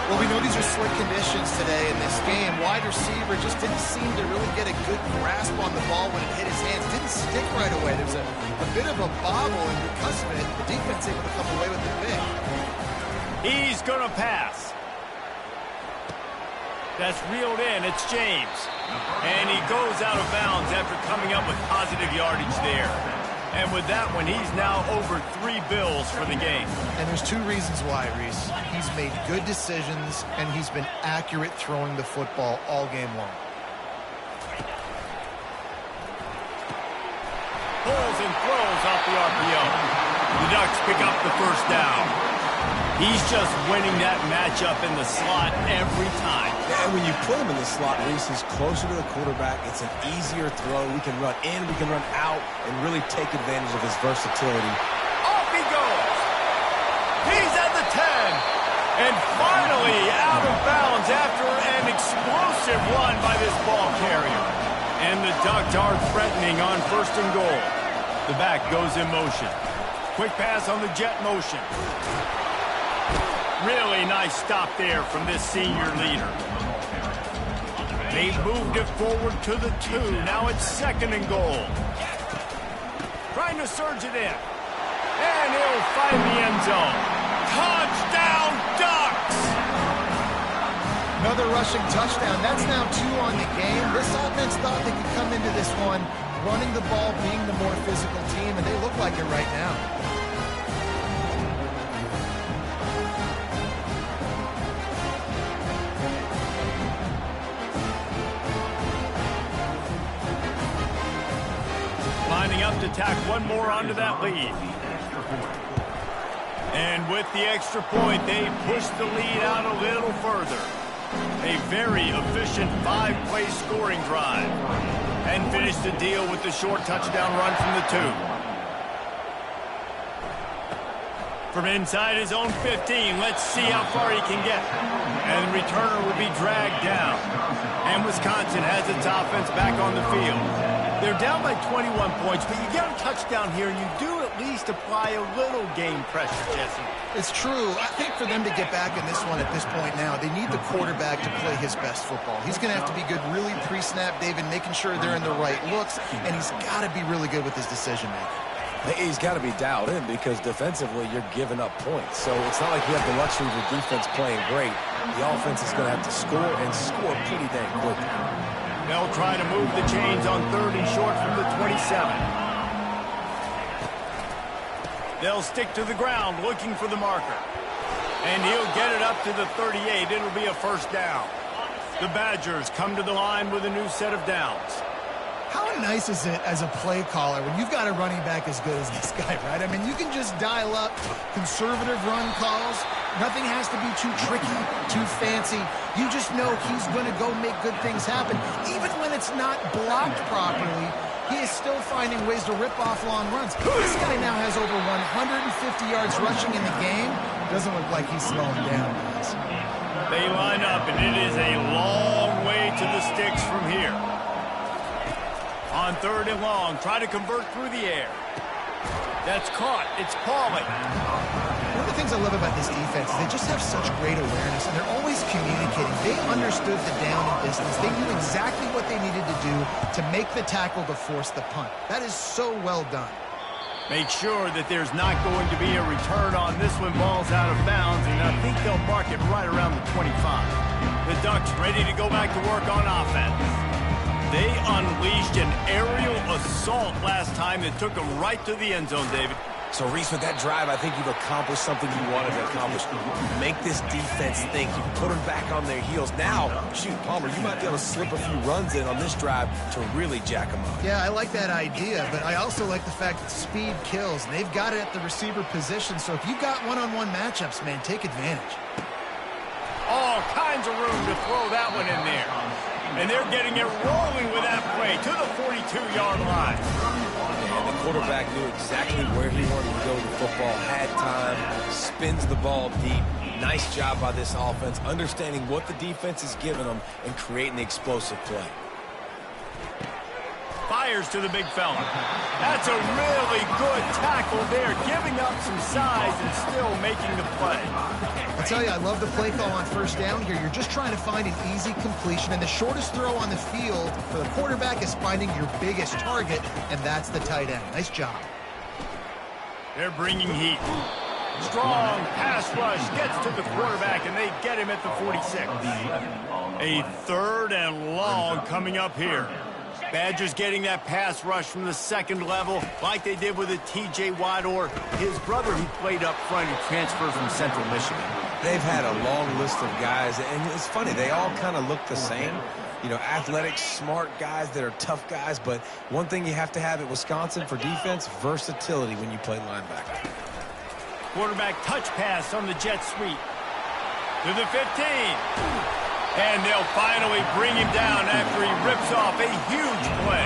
Well, we know these are slick conditions today in this game. Wide receiver just didn't seem to really get a good grasp on the ball when it hit his hands. Didn't stick right away. There's a bit of a bobble, and because of it, the defense able to come away with the pick. He's going to pass. That's reeled in. It's James. And he goes out of bounds after coming up with positive yardage there. And with that one, he's now over 3 bills for the game. And there's 2 reasons why, Reese. He's made good decisions, and he's been accurate throwing the football all game long. Pulls and throws off the RPO. The Ducks pick up the first down. He's just winning that matchup in the slot every time. Yeah, and when you put him in the slot, Reese, he's closer to the quarterback. It's an easier throw. We can run in, we can run out, and really take advantage of his versatility. Off he goes. He's at the 10. And finally out of bounds after an explosive run by this ball carrier. And the Ducks are threatening on 1st and goal. The back goes in motion. Quick pass on the jet motion. Really nice stop there from this senior leader. They moved it forward to the 2. Now it's 2nd and goal. Trying to surge it in. And he'll find the end zone. Touchdown, Ducks! Another rushing touchdown. That's now 2 on the game. This offense thought they could come into this one running the ball, being the more physical team, and they look like it right now. Lining up to tack one more onto that lead. And with the extra point, they push the lead out a little further. A very efficient 5-play scoring drive. And finish the deal with the short touchdown run from the 2. From inside his own 15, let's see how far he can get. And the returner will be dragged down. And Wisconsin has its offense back on the field. They're down by 21 points, but you get a touchdown here, and you do at least apply a little game pressure, Jesse. It's true. I think for them to get back in this one at this point now, they need the quarterback to play his best football. He's going to have to be good really pre-snap, David, making sure they're in the right looks, and he's got to be really good with his decision-making. He's got to be dialed in because defensively you're giving up points. So it's not like you have the luxury of your defense playing great. The offense is going to have to score and score pretty dang quickly. They'll try to move the chains on 3rd and short from the 27. They'll stick to the ground looking for the marker. And he'll get it up to the 38. It'll be a 1st down. The Badgers come to the line with a new set of downs. How nice is it as a play caller when you've got a running back as good as this guy, right? I mean, you can just dial up conservative run calls. Nothing has to be too tricky, too fancy. You just know he's going to go make good things happen. Even when it's not blocked properly, he is still finding ways to rip off long runs. This guy now has over 150 yards rushing in the game. Doesn't look like he's slowing down, guys. They line up, and it is a long way to the sticks from here. On 3rd and long, try to convert through the air. That's caught. It's Pauly. One of the things I love about this defense is they just have such great awareness, and they're always communicating. They understood the down and distance. They knew exactly what they needed to do to make the tackle to force the punt. That is so well done. Make sure that there's not going to be a return on this when ball's out of bounds, and I think they'll mark it right around the 25. The Ducks ready to go back to work on offense. They unleashed an aerial assault last time that took them right to the end zone, David. So, Reese, with that drive, I think you've accomplished something you wanted to accomplish. Make this defense think. You put them back on their heels. Now, shoot, Palmer, you might be able to slip a few runs in on this drive to really jack them up. Yeah, I like that idea, but I also like the fact that speed kills. And they've got it at the receiver position, so if you've got one-on-one matchups, man, take advantage. All kinds of room to throw that one in there. And they're getting it rolling with that play to the 42-yard line. And the quarterback knew exactly where he wanted to go with the football, had time, spins the ball deep. Nice job by this offense, understanding what the defense is giving them and creating the explosive play. Fires to the big fella. That's a really good tackle there, giving up some size and still making the play. I tell you, I love the play call on 1st down here. You're just trying to find an easy completion, and the shortest throw on the field for the quarterback is finding your biggest target, and that's the tight end. Nice job. They're bringing heat. Strong pass rush gets to the quarterback, and they get him at the 46. A 3rd and long coming up here. Badgers getting that pass rush from the 2nd level like they did with a T.J. Watt or his brother who played up front who transferred from Central Michigan. They've had a long list of guys, and it's funny, they all kind of look the same. You know, athletic, smart guys that are tough guys, but one thing you have to have at Wisconsin for defense, versatility when you play linebacker. Quarterback touch pass on the jet sweep. To the 15. And they'll finally bring him down after he rips off a huge play.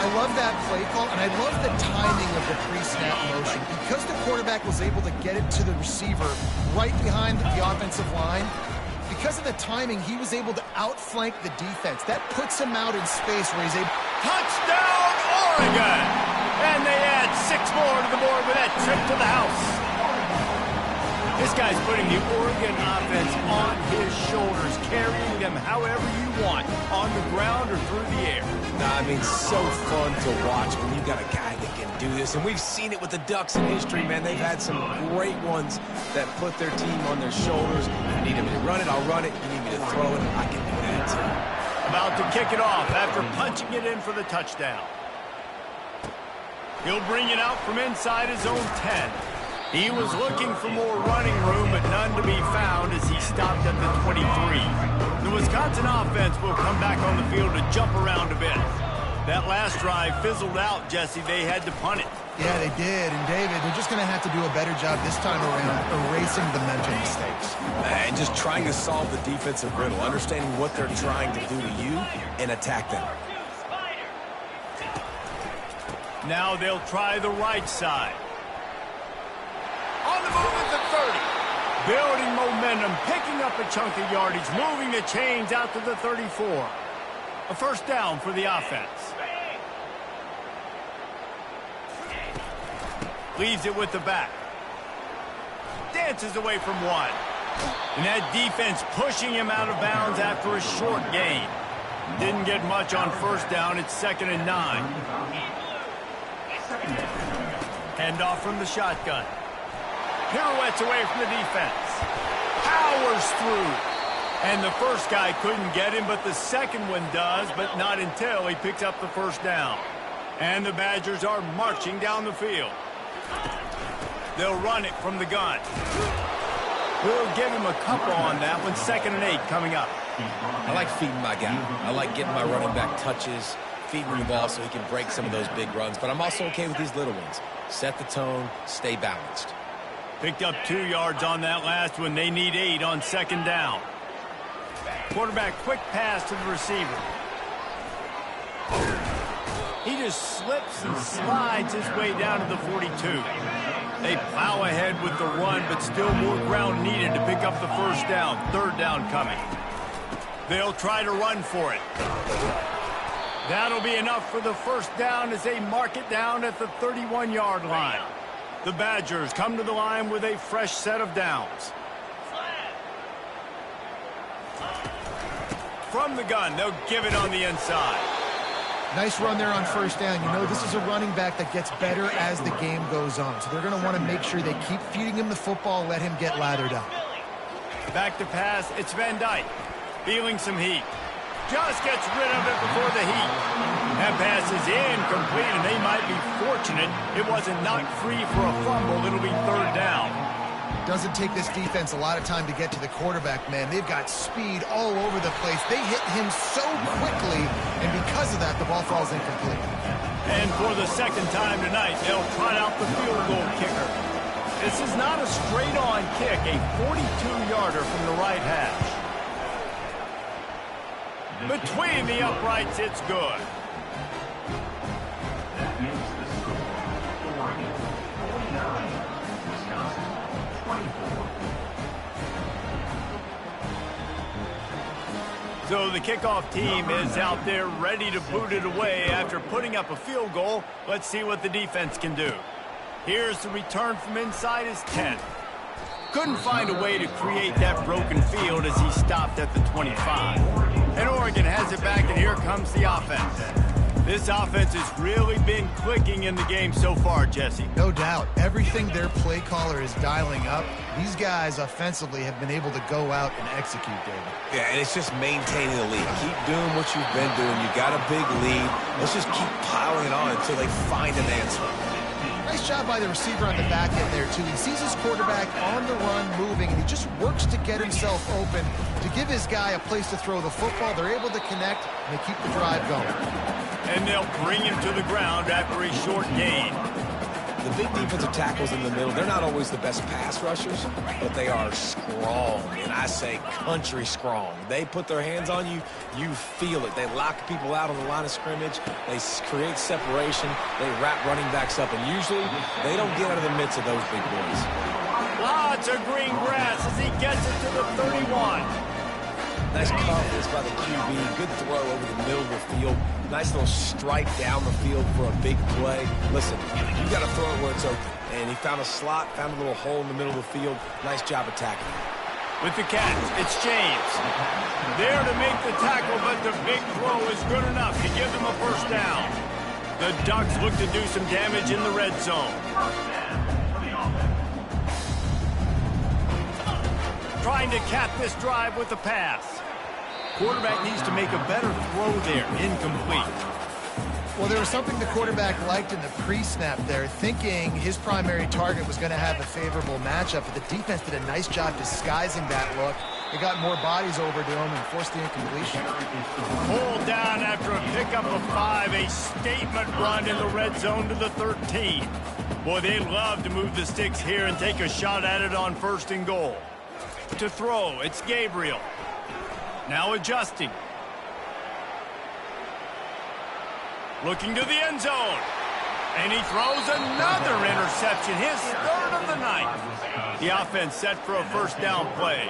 I love that play call, and I love the timing of the pre-snap motion. Because the quarterback was able to get it to the receiver right behind the offensive line, because of the timing, he was able to outflank the defense. That puts him out in space where he's able... Touchdown, Oregon! And they add 6 more to the board with that trip to the house. This guy's putting the Oregon offense on his shoulders, carrying them however you want, on the ground or through the air. I mean, so fun to watch when you've got a guy that can do this. And we've seen it with the Ducks in history, man. They've had some great ones that put their team on their shoulders. If you need me to run it, I'll run it. You need me to throw it, I can do that too. About to kick it off after punching it in for the touchdown. He'll bring it out from inside his own 10. He was looking for more running room, but none to be found as he stopped at the 23. The Wisconsin offense will come back on the field to jump around a bit. That last drive fizzled out, Jesse. They had to punt it. Yeah, they did. And, David, they're just going to have to do a better job this time around erasing the mental mistakes. And just trying to solve the defensive riddle, understanding what they're trying to do to you and attack them. Now they'll try the right side. On the move at the 30. Building momentum, picking up a chunk of yardage, moving the chains out to the 34. A first down for the offense. Leaves it with the back. Dances away from one. And that defense pushing him out of bounds after a short gain. Didn't get much on first down. It's 2nd and 9. Handoff from the shotgun. Pirouettes away from the defense. Powers through. And the first guy couldn't get him, but the second one does, but not until he picks up the first down. And the Badgers are marching down the field. They'll run it from the gun. We'll give him a couple on that one. 2nd and 8 coming up. I like feeding my guy. I like getting my running back touches, feeding him the ball so he can break some of those big runs. But I'm also okay with these little ones. Set the tone, stay balanced. Picked up 2 yards on that last one. They need 8 on 2nd down. Quarterback quick pass to the receiver. He just slips and slides his way down to the 42. They plow ahead with the run, but still more ground needed to pick up the first down. 3rd down coming. They'll try to run for it. That'll be enough for the first down as they mark it down at the 31-yard line. The Badgers come to the line with a fresh set of downs. From the gun, they'll give it on the inside. Nice run there on first down. You know, this is a running back that gets better as the game goes on. So they're going to want to make sure they keep feeding him the football, let him get lathered up. Back to pass, it's Van Dyke. Feeling some heat. Just gets rid of it before the heat. That pass is incomplete, and they might be fortunate it wasn't knocked free for a fumble. It'll be 3rd down. Doesn't take this defense a lot of time to get to the quarterback, man. They've got speed all over the place. They hit him so quickly, and because of that, the ball falls incomplete. And for the 2nd time tonight, they'll trot out the field goal kicker. This is not a straight-on kick, a 42-yarder from the right hash. Between the uprights, it's good. That makes the score Oregon 49, Wisconsin 24. So the kickoff team is out there ready to boot it away after putting up a field goal. Let's see what the defense can do. Here's the return from inside his 10. Couldn't find a way to create that broken field as he stopped at the 25. And Oregon has it back, and here comes the offense. This offense has really been clicking in the game so far, Jesse. No doubt. Everything their play caller is dialing up, these guys offensively have been able to go out and execute, David. Yeah, and it's just maintaining the lead. Keep doing what you've been doing. You got a big lead. Let's just keep piling it on until they find an answer. Nice job by the receiver on the back end there, too. He sees his quarterback on the run moving, and he just works to get himself open to give his guy a place to throw the football. They're able to connect, and they keep the drive going. And they'll bring him to the ground after a short gain. The big defensive tackles in the middle, they're not always the best pass rushers, but they are strong, and I say country strong. They put their hands on you, you feel it. They lock people out on the line of scrimmage. They create separation. They wrap running backs up, and usually they don't get out of the midst of those big boys. Lots of green grass as he gets it to the 31. Nice confidence by the QB. Good throw over the middle of the field. Nice little strike down the field for a big play. Listen, you got to throw it where it's open. and he found a slot, found a little hole in the middle of the field. Nice job attacking. With the catch, it's James. There to make the tackle, but the big throw is good enough to give them a first down. The Ducks look to do some damage in the red zone. Trying to cap this drive with the pass. Quarterback needs to make a better throw there. Incomplete. Well, there was something the quarterback liked in the pre-snap there, thinking his primary target was going to have a favorable matchup, but the defense did a nice job disguising that look. They got more bodies over to him and forced the incompletion. Pulled down after a pickup of 5, a statement run in the red zone to the 13. Boy, they'd love to move the sticks here and take a shot at it on 1st and goal. To throw, it's Gabriel. Now adjusting. Looking to the end zone. And he throws another interception, his 3rd of the night. The offense set for a first down play.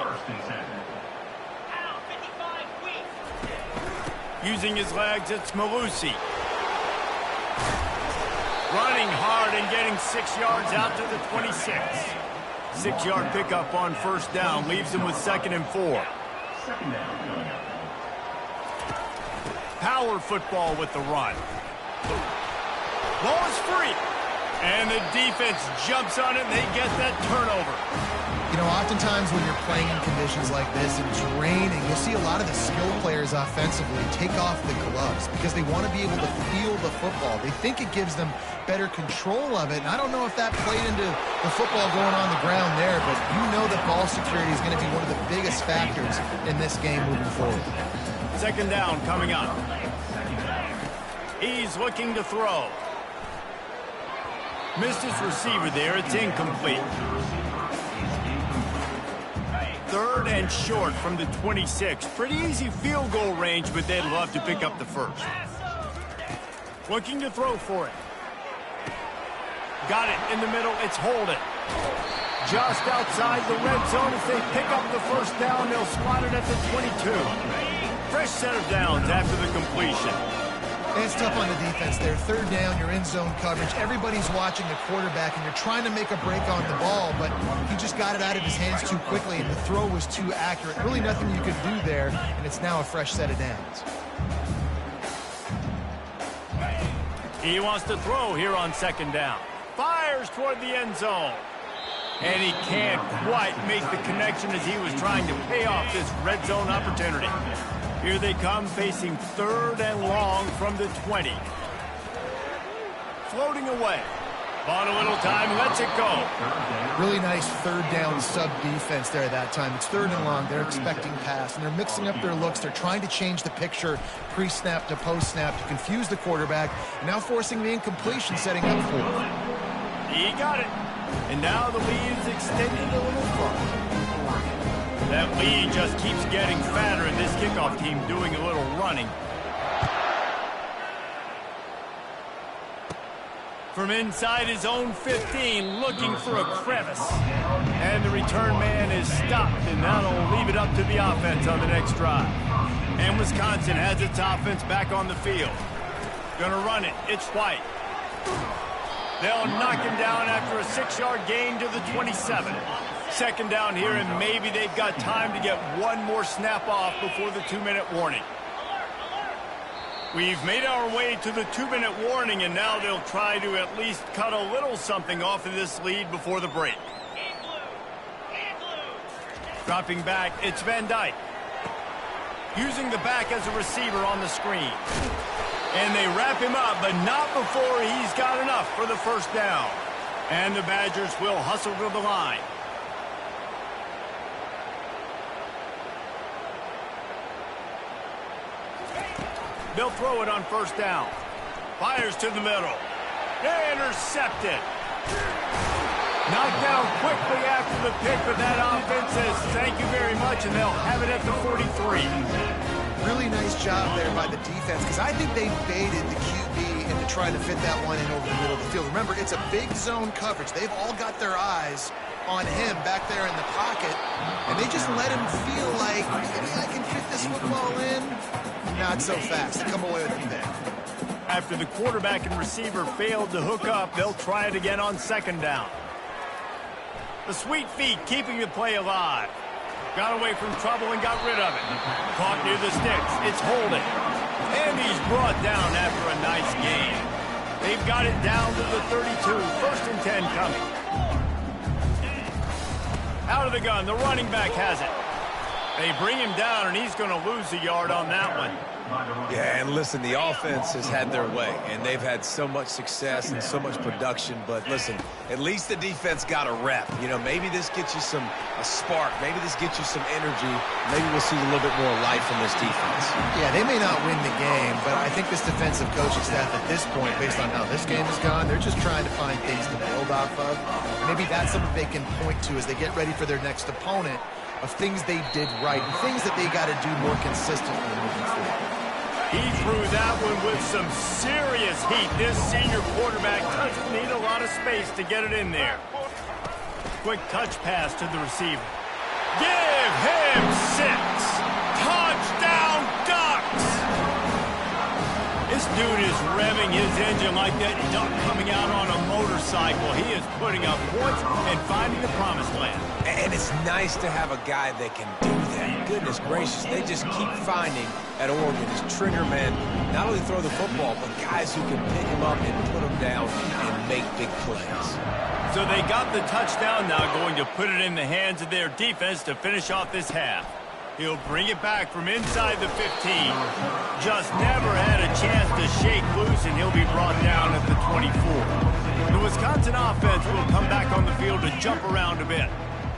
Using his legs, it's Malusi. Running hard and getting 6 yards out to the 26. 6-yard pickup on first down leaves him with 2nd and 4. Power football with the run. Ball is free. And the defense jumps on it and they get that turnover. You know, oftentimes when you're playing in conditions like this and it's raining, you'll see a lot of the skill players offensively take off the gloves because they want to be able to feel the football. They think it gives them better control of it. And I don't know if that played into the football going on the ground there, but you know that ball security is going to be one of the biggest factors in this game moving forward. 2nd down coming up. He's looking to throw. Missed his receiver there. It's incomplete. 3rd and short from the 26. Pretty easy field goal range, but they'd love to pick up the first. Looking to throw for it. Got it in the middle. It's Holden. Just outside the red zone. If they pick up the first down, they'll spot it at the 22. Fresh set of downs after the completion. It's tough on the defense there. 3rd down, you're in zone coverage. Everybody's watching the quarterback, and you're trying to make a break on the ball, but he just got it out of his hands too quickly, and the throw was too accurate. Really nothing you could do there, and it's now a fresh set of downs. He wants to throw here on 2nd down. Fires toward the end zone. And he can't quite make the connection as he was trying to pay off this red zone opportunity. Here they come, facing 3rd and long from the 20. Floating away. On a little time, lets it go. Really nice 3rd down sub-defense there at that time. It's 3rd and long. They're expecting pass, and they're mixing up their looks. They're trying to change the picture pre-snap to post-snap to confuse the quarterback, and now forcing the incompletion, setting up for it. He got it. And now the lead is extending a little further. That lead just keeps getting fatter, and this kickoff team doing a little running. From inside his own 15, looking for a crevice. And the return man is stopped, and that'll leave it up to the offense on the next drive. And Wisconsin has its offense back on the field. Gonna run it. It's White. They'll knock him down after a 6-yard gain to the 27. 2nd down here, and maybe they've got time to get one more snap off before the 2-minute warning. We've made our way to the 2-minute warning, and now they'll try to at least cut a little something off of this lead before the break. Dropping back, it's Van Dyke. Using the back as a receiver on the screen. And they wrap him up, but not before he's got enough for the first down. And the Badgers will hustle to the line. They'll throw it on first down. Fires to the middle. Intercepted. Knocked down quickly after the pick, but that offense says thank you very much, and they'll have it at the 43. Really nice job there by the defense, because I think they baited the QB into trying to fit that one in over the middle of the field. Remember, it's a big zone coverage. They've all got their eyes on him back there in the pocket, and they just let him feel like, maybe I can fit this football in. Not so fast. They come away with it there. after the quarterback and receiver failed to hook up, they'll try it again on second down. The sweet feet keeping the play alive. Got away from trouble and got rid of it. Caught near the sticks. It's holding. And he's brought down after a nice gain. They've got it down to the 32. First and 10 coming. Out of the gun. The running back has it. They bring him down, and he's going to lose a yard on that one. Yeah, and listen, the offense has had their way, and they've had so much success and so much production. But listen, at least the defense got a rep. You know, maybe this gets you a spark. Maybe this gets you some energy. Maybe we'll see a little bit more life from this defense. Yeah, they may not win the game, but I think this defensive coaching staff at this point, based on how this game has gone, they're just trying to find things to build off of. Maybe that's something they can point to as they get ready for their next opponent, of things they did right and things that they got to do more consistently moving forward. He threw that one with some serious heat. This senior quarterback doesn't need a lot of space to get it in there. Quick touch pass to the receiver. Give him 6. Touchdown Ducks! This dude is revving his engine like that duck coming out on a motorcycle. He is putting up points and finding the promised land. And it's nice to have a guy that can do that. Goodness gracious, they just keep finding at Oregon is trigger men, not only throw the football, but guys who can pick him up and put him down and make big plays. So they got the touchdown now, going to put it in the hands of their defense to finish off this half. He'll bring it back from inside the 15. Just never had a chance to shake loose, and he'll be brought down at the 24. The Wisconsin offense will come back on the field to jump around a bit.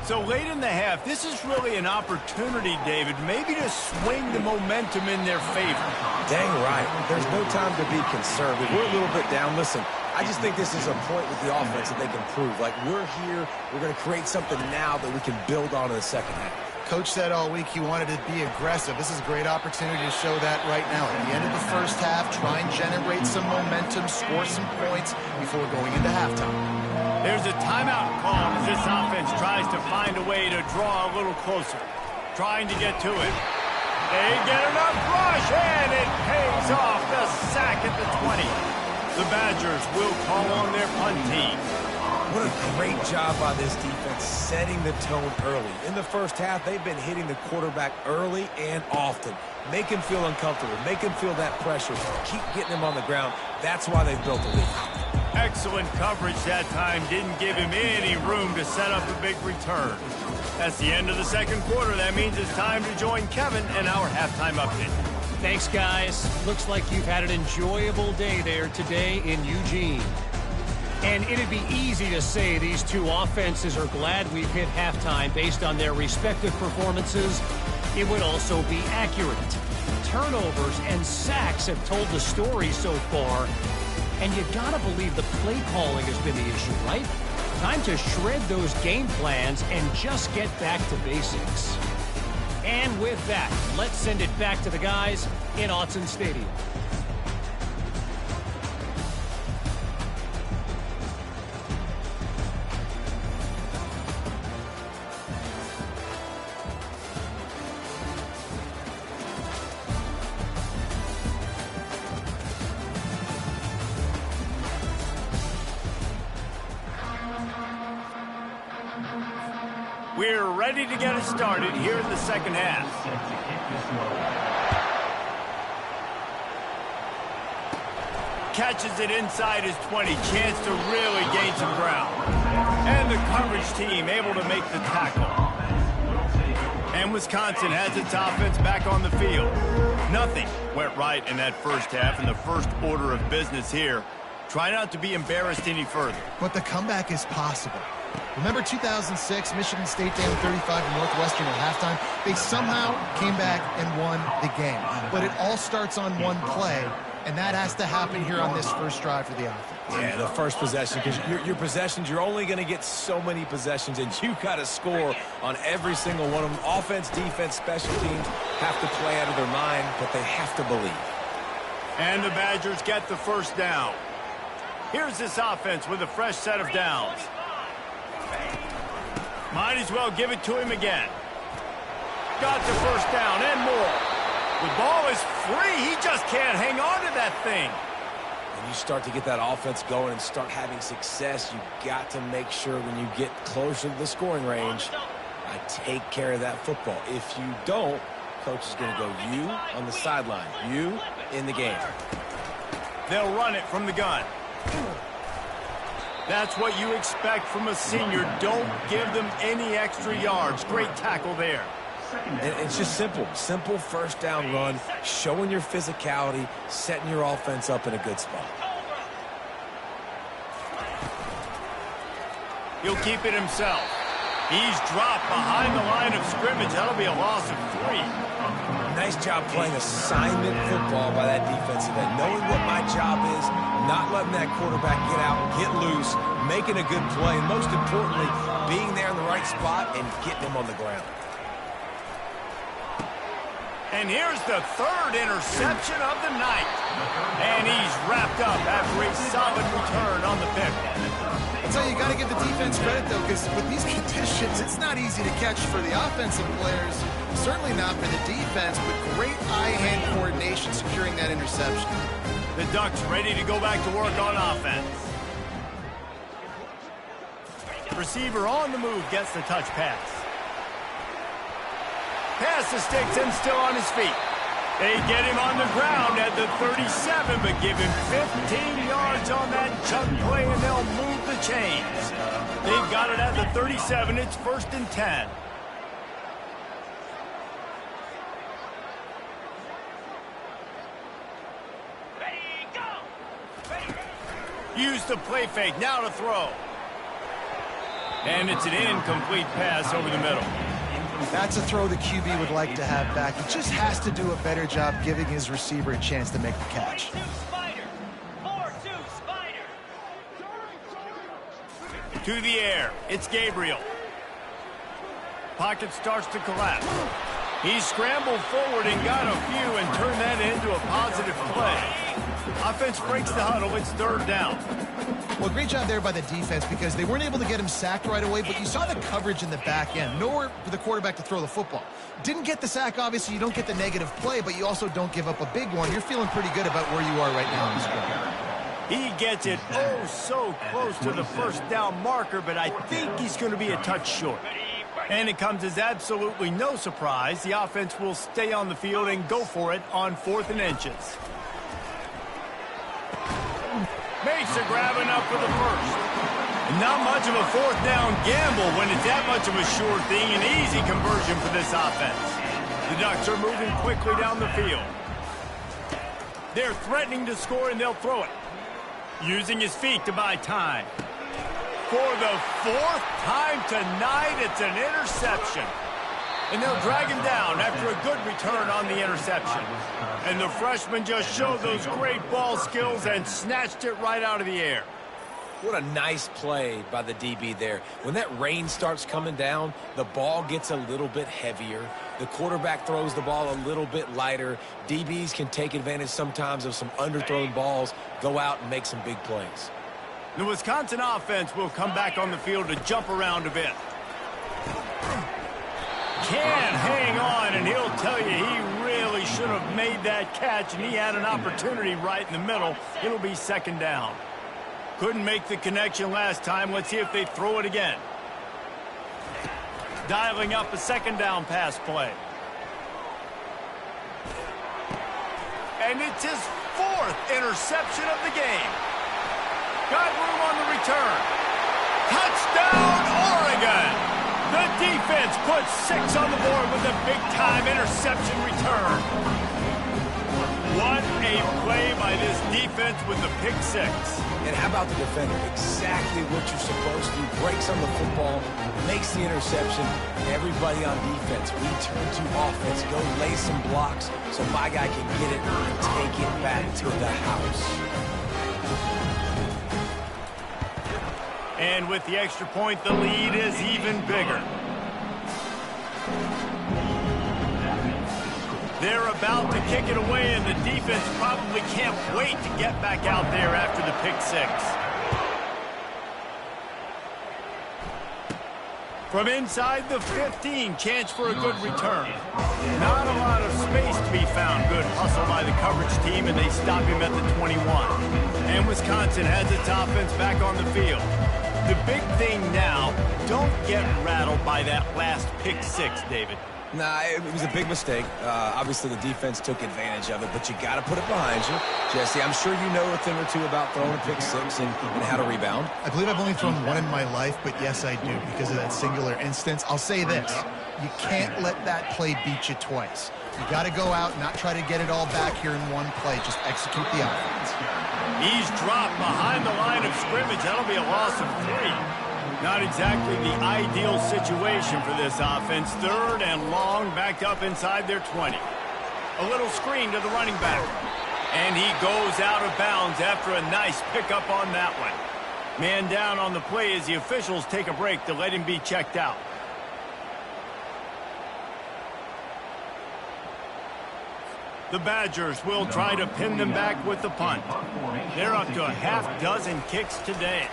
So late in the half, this is really an opportunity, David, maybe to swing the momentum in their favor. Dang right. There's no time to be conservative. We're a little bit down. Listen, I just think this is a point with the offense that they can prove. Like, we're here, we're going to create something now that we can build on in the second half. Coach said all week he wanted to be aggressive. This is a great opportunity to show that right now. At the end of the first half, try and generate some momentum, score some points before going into halftime. There's a timeout call as this offense tries to find a way to draw a little closer. Trying to get to it. They get enough rush, and it pays off. The sack at the 20. The Badgers will call on their punt team. What a great job by this defense setting the tone early. In the first half, they've been hitting the quarterback early and often. Make him feel uncomfortable. Make him feel that pressure. Keep getting him on the ground. That's why they've built a lead. Excellent coverage that time. Didn't give him any room to set up a big return. That's the end of the second quarter. That means it's time to join Kevin in our halftime update. Thanks, guys. Looks like you've had an enjoyable day there today in Eugene. And it'd be easy to say these two offenses are glad we've hit halftime based on their respective performances. It would also be accurate. Turnovers and sacks have told the story so far. And you gotta believe the play calling has been the issue, right? Time to shred those game plans and just get back to basics. And with that, let's send it back to the guys in Autzen Stadium. We're ready to get it started here in the second half. Catches it inside his 20. Chance to really gain some ground. And the coverage team able to make the tackle. And Wisconsin has its offense back on the field. Nothing went right in that first half, and the first order of business here. Try not to be embarrassed any further. But the comeback is possible. Remember 2006, Michigan State down 35 to Northwestern at halftime? They somehow came back and won the game. But it all starts on one play, and that has to happen here on this first drive for the offense. Yeah, the first possession, because your possessions, you're only going to get so many possessions, and you got to score on every single one of them. Offense, defense, special teams have to play out of their mind, but they have to believe. And the Badgers get the first down. Here's this offense with a fresh set of downs. Might as well give it to him again. Got the first down and more. The ball is free. He just can't hang on to that thing. When you start to get that offense going and start having success, you got to make sure when you get closer to the scoring range, I take care of that football. If you don't, coach is going to go you on the sideline, you in the game. They'll run it from the gun. That's what you expect from a senior. Don't give them any extra yards. Great tackle there. And it's just simple. Simple first down run, showing your physicality, setting your offense up in a good spot. He'll keep it himself. He's dropped behind the line of scrimmage. That'll be a loss of 3. Nice job playing assignment football by that defensive end. Knowing what my job is, not letting that quarterback get out, get loose, making a good play, and most importantly, being there in the right spot and getting him on the ground. And here's the 3rd interception of the night. And he's wrapped up after a solid return on the pick. I'll tell you, you got to give the defense credit, though, because with these conditions, it's not easy to catch for the offensive players. Certainly not for the defense, but great eye-hand coordination securing that interception. The Ducks ready to go back to work on offense. Receiver on the move gets the touch pass. Pass the sticks and still on his feet. They get him on the ground at the 37, but give him 15 yards on that chunk play, and they'll move the chains. They've got it at the 37. It's 1st and 10. Use the play fake. Now to throw. And it's an incomplete pass over the middle. That's a throw the QB would like to have back. He just has to do a better job giving his receiver a chance to make the catch. To the air. It's Gabriel. Pocket starts to collapse. He scrambled forward and got a few and turned that into a positive play. Offense breaks the huddle. It's 3rd down. Well, great job there by the defense because they weren't able to get him sacked right away, but you saw the coverage in the back end. Nowhere for the quarterback to throw the football. Didn't get the sack, obviously. You don't get the negative play, but you also don't give up a big one. You're feeling pretty good about where you are right now in the score. He gets it oh so close to the 1st down marker, but I think he's going to be a touch short. And it comes as absolutely no surprise. The offense will stay on the field and go for it on 4th and inches. Makes a grab enough for the 1st. Not much of a 4th down gamble when it's that much of a sure thing. An easy conversion for this offense. The Ducks are moving quickly down the field. They're threatening to score, and they'll throw it. Using his feet to buy time. For the 4th time tonight, it's an interception. And they'll drag him down after a good return on the interception. And the freshman just showed those great ball skills and snatched it right out of the air. What a nice play by the DB there. When that rain starts coming down, the ball gets a little bit heavier. The quarterback throws the ball a little bit lighter. DBs can take advantage sometimes of some underthrown balls, go out and make some big plays. The Wisconsin offense will come back on the field to jump around a bit. Can hang on, and he'll tell you he really should have made that catch, and he had an opportunity right in the middle. It'll be 2nd down. Couldn't make the connection last time. Let's see if they throw it again. Dialing up a 2nd down pass play. And it's his 4th interception of the game. Got room on the return. Touchdown, Oregon! The defense puts 6 on the board with a big-time interception return. What a play by this defense with the pick 6. And how about the defender? Exactly what you're supposed to. Breaks on the football, makes the interception. Everybody on defense, we turn to offense. Go lay some blocks so my guy can get it and take it back to the house. And with the extra point, the lead is even bigger. They're about to kick it away, and the defense probably can't wait to get back out there after the pick 6. From inside the 15, chance for a good return. Not a lot of space to be found. Good hustle by the coverage team, and they stop him at the 21. And Wisconsin has its offense back on the field. The big thing now, don't get rattled by that last pick six, David. Nah, it was a big mistake. Obviously, the defense took advantage of it, but you got to put it behind you. Jesse, I'm sure you know a thing or two about throwing a pick six and how to rebound. I believe I've only thrown one in my life, but yes, I do, because of that singular instance. I'll say this. You can't let that play beat you twice. You got to go out, not try to get it all back here in one play. Just execute the offense. He's dropped behind the line of scrimmage. That'll be a loss of 3. Not exactly the ideal situation for this offense. Third and long, backed up inside their 20. A little screen to the running back. And he goes out of bounds after a nice pickup on that one. Man down on the play as the officials take a break to let him be checked out. The Badgers will try to pin them back with the punt. They're up to a half dozen kicks today.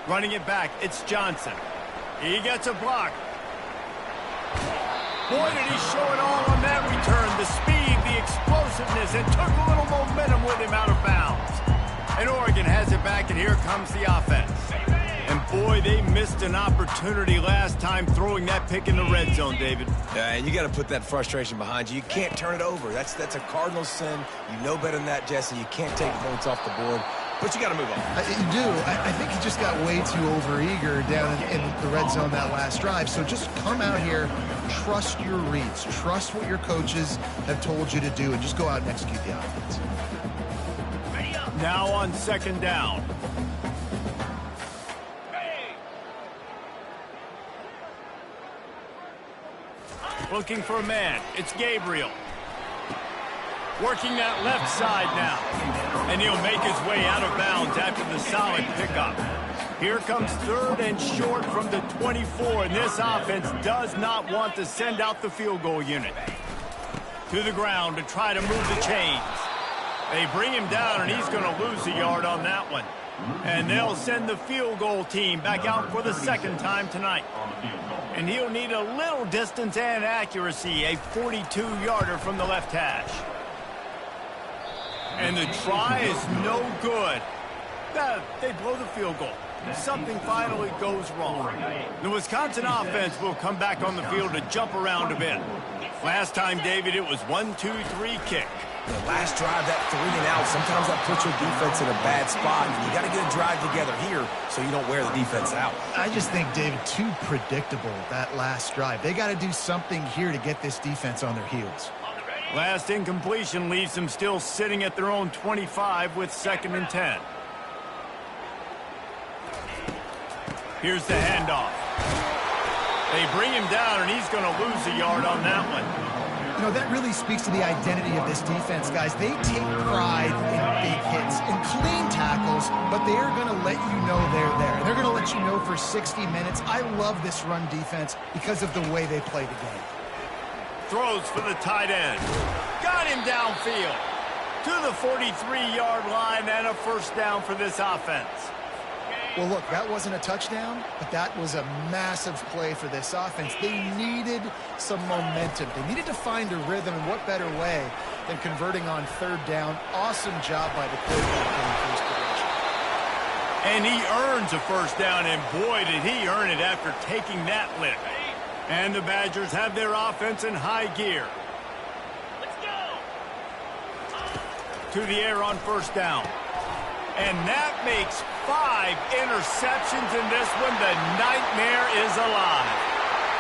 Running it back, it's Johnson. He gets a block. Boy, did he show it all on that return. The speed, the explosiveness, and took a little momentum with him out of bounds. And Oregon has it back, and here comes the offense. And boy, they missed an opportunity last time throwing that pick in the red zone, David. Yeah, and you got to put that frustration behind you. You can't turn it over. That's a cardinal sin. You know better than that, Jesse. You can't take points off the board. But you got to move on. You do. I think he just got way too overeager down in the red zone that last drive. So just come out here, trust your reads, trust what your coaches have told you to do, and just go out and execute the offense. Now on second down. Looking for a man. It's Gabriel. Working that left side now. And he'll make his way out of bounds after the solid pickup. Here comes third and short from the 24, and this offense does not want to send out the field goal unit. To the ground to try to move the chains. They bring him down, and he's going to lose a yard on that one. And they'll send the field goal team back out for the second time tonight. And he'll need a little distance and accuracy, a 42-yarder from the left hash. And the try is no good. They blow the field goal. Something finally goes wrong. The Wisconsin offense will come back on the field to jump around a bit. Last time, David, it was 1-2-3 kick. The last drive, that 3 and out, sometimes that puts your defense in a bad spot. And you got to get a drive together here so you don't wear the defense out. I just think, David, too predictable, that last drive. They got to do something here to get this defense on their heels. Last incompletion leaves them still sitting at their own 25 with 2nd and 10. Here's the handoff. They bring him down, and he's going to lose a yard on that one. You know, that really speaks to the identity of this defense, guys. They take pride in big hits and clean tackles, but they are going to let you know they're there. They're going to let you know for 60 minutes. I love this run defense because of the way they play the game. Throws for the tight end. Got him downfield. To the 43-yard line and a first down for this offense. Well, look, that wasn't a touchdown, but that was a massive play for this offense. They needed some momentum. They needed to find a rhythm, and what better way than converting on third down. Awesome job by the quarterback in first position. And he earns a first down, and boy, did he earn it after taking that lick. And the Badgers have their offense in high gear. Let's go! To the air on first down. And that makes 5 interceptions in this one. The nightmare is alive.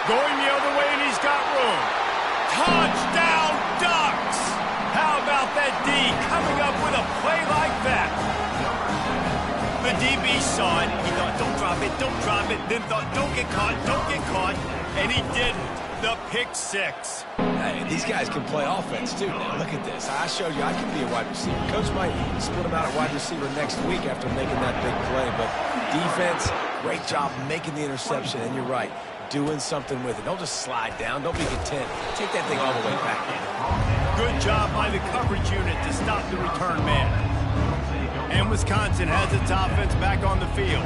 Going the other way, and he's got room. Touchdown, Ducks! How about that D coming up with a play like that? The DB saw it. He thought, don't drop it, don't drop it. Then thought, don't get caught, don't get caught. And he didn't. The pick six. Hey, these guys can play offense, too. Now, look at this. I showed you I can be a wide receiver. Coach might split him out at wide receiver next week after making that big play. But defense, great job making the interception. And you're right, doing something with it. Don't just slide down. Don't be content. Take that thing all the way back in. Good job by the coverage unit to stop the return man. And Wisconsin has its offense back on the field.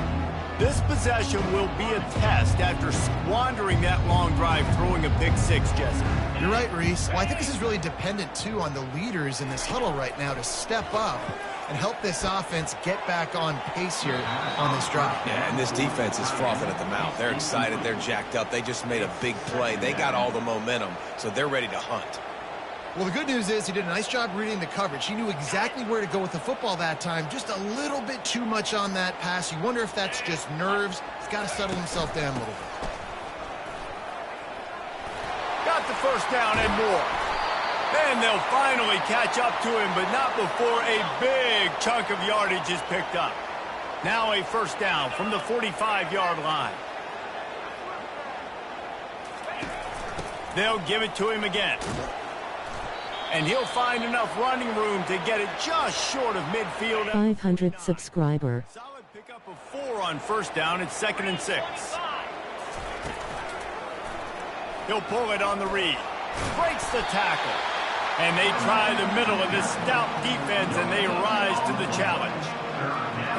This possession will be a test after squandering that long drive throwing a pick six, Jesse. You're right, Reese. Well, I think this is really dependent, too, on the leaders in this huddle right now to step up and help this offense get back on pace here on this drive. Yeah, and this defense is frothing at the mouth. They're excited. They're jacked up. They just made a big play. They got all the momentum, so they're ready to hunt. Well, the good news is he did a nice job reading the coverage. He knew exactly where to go with the football that time. Just a little bit too much on that pass. You wonder if that's just nerves. He's got to settle himself down a little bit. Got the first down and more. And they'll finally catch up to him, but not before a big chunk of yardage is picked up. Now a first down from the 45-yard line. They'll give it to him again. And he'll find enough running room to get it just short of midfield. 500 subscriber. Solid pickup of 4 on first down. It's 2nd and 6. He'll pull it on the read. Breaks the tackle. And they try the middle of this stout defense, and they rise to the challenge.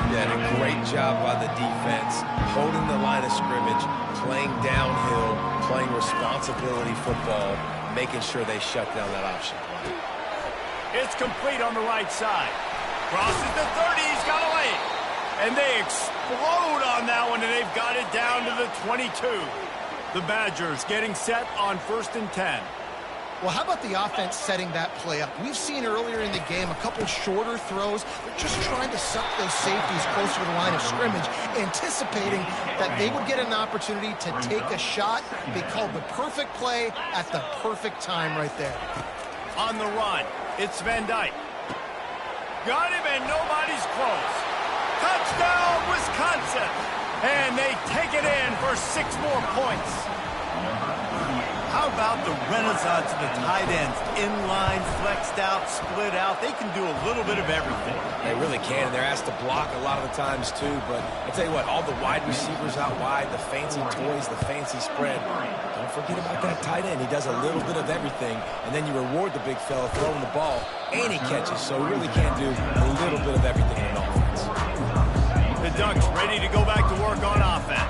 Yeah, and a great job by the defense, holding the line of scrimmage, playing downhill, playing responsibility football, making sure they shut down that option play. It's complete on the right side. Crosses the 30, he's got a lane. And they explode on that one, and they've got it down to the 22. The Badgers getting set on 1st and 10. Well, how about the offense setting that play up? We've seen earlier in the game a couple shorter throws. They're just trying to suck those safeties closer to the line of scrimmage, anticipating that they would get an opportunity to take a shot. They called the perfect play at the perfect time right there. On the run, it's Van Dyke. Got him, and nobody's close. Touchdown, Wisconsin! And they take it in for 6 more points. How about the renaissance of the tight ends? Inline, flexed out, split out. They can do a little bit of everything. They really can, and they're asked to block a lot of the times too. But I tell you what, all the wide receivers out wide, the fancy toys, the fancy spread. Don't forget about that tight end. He does a little bit of everything, and then you reward the big fella throwing the ball, and he catches. So he really can do a little bit of everything in an offense. The Ducks ready to go back to work on offense.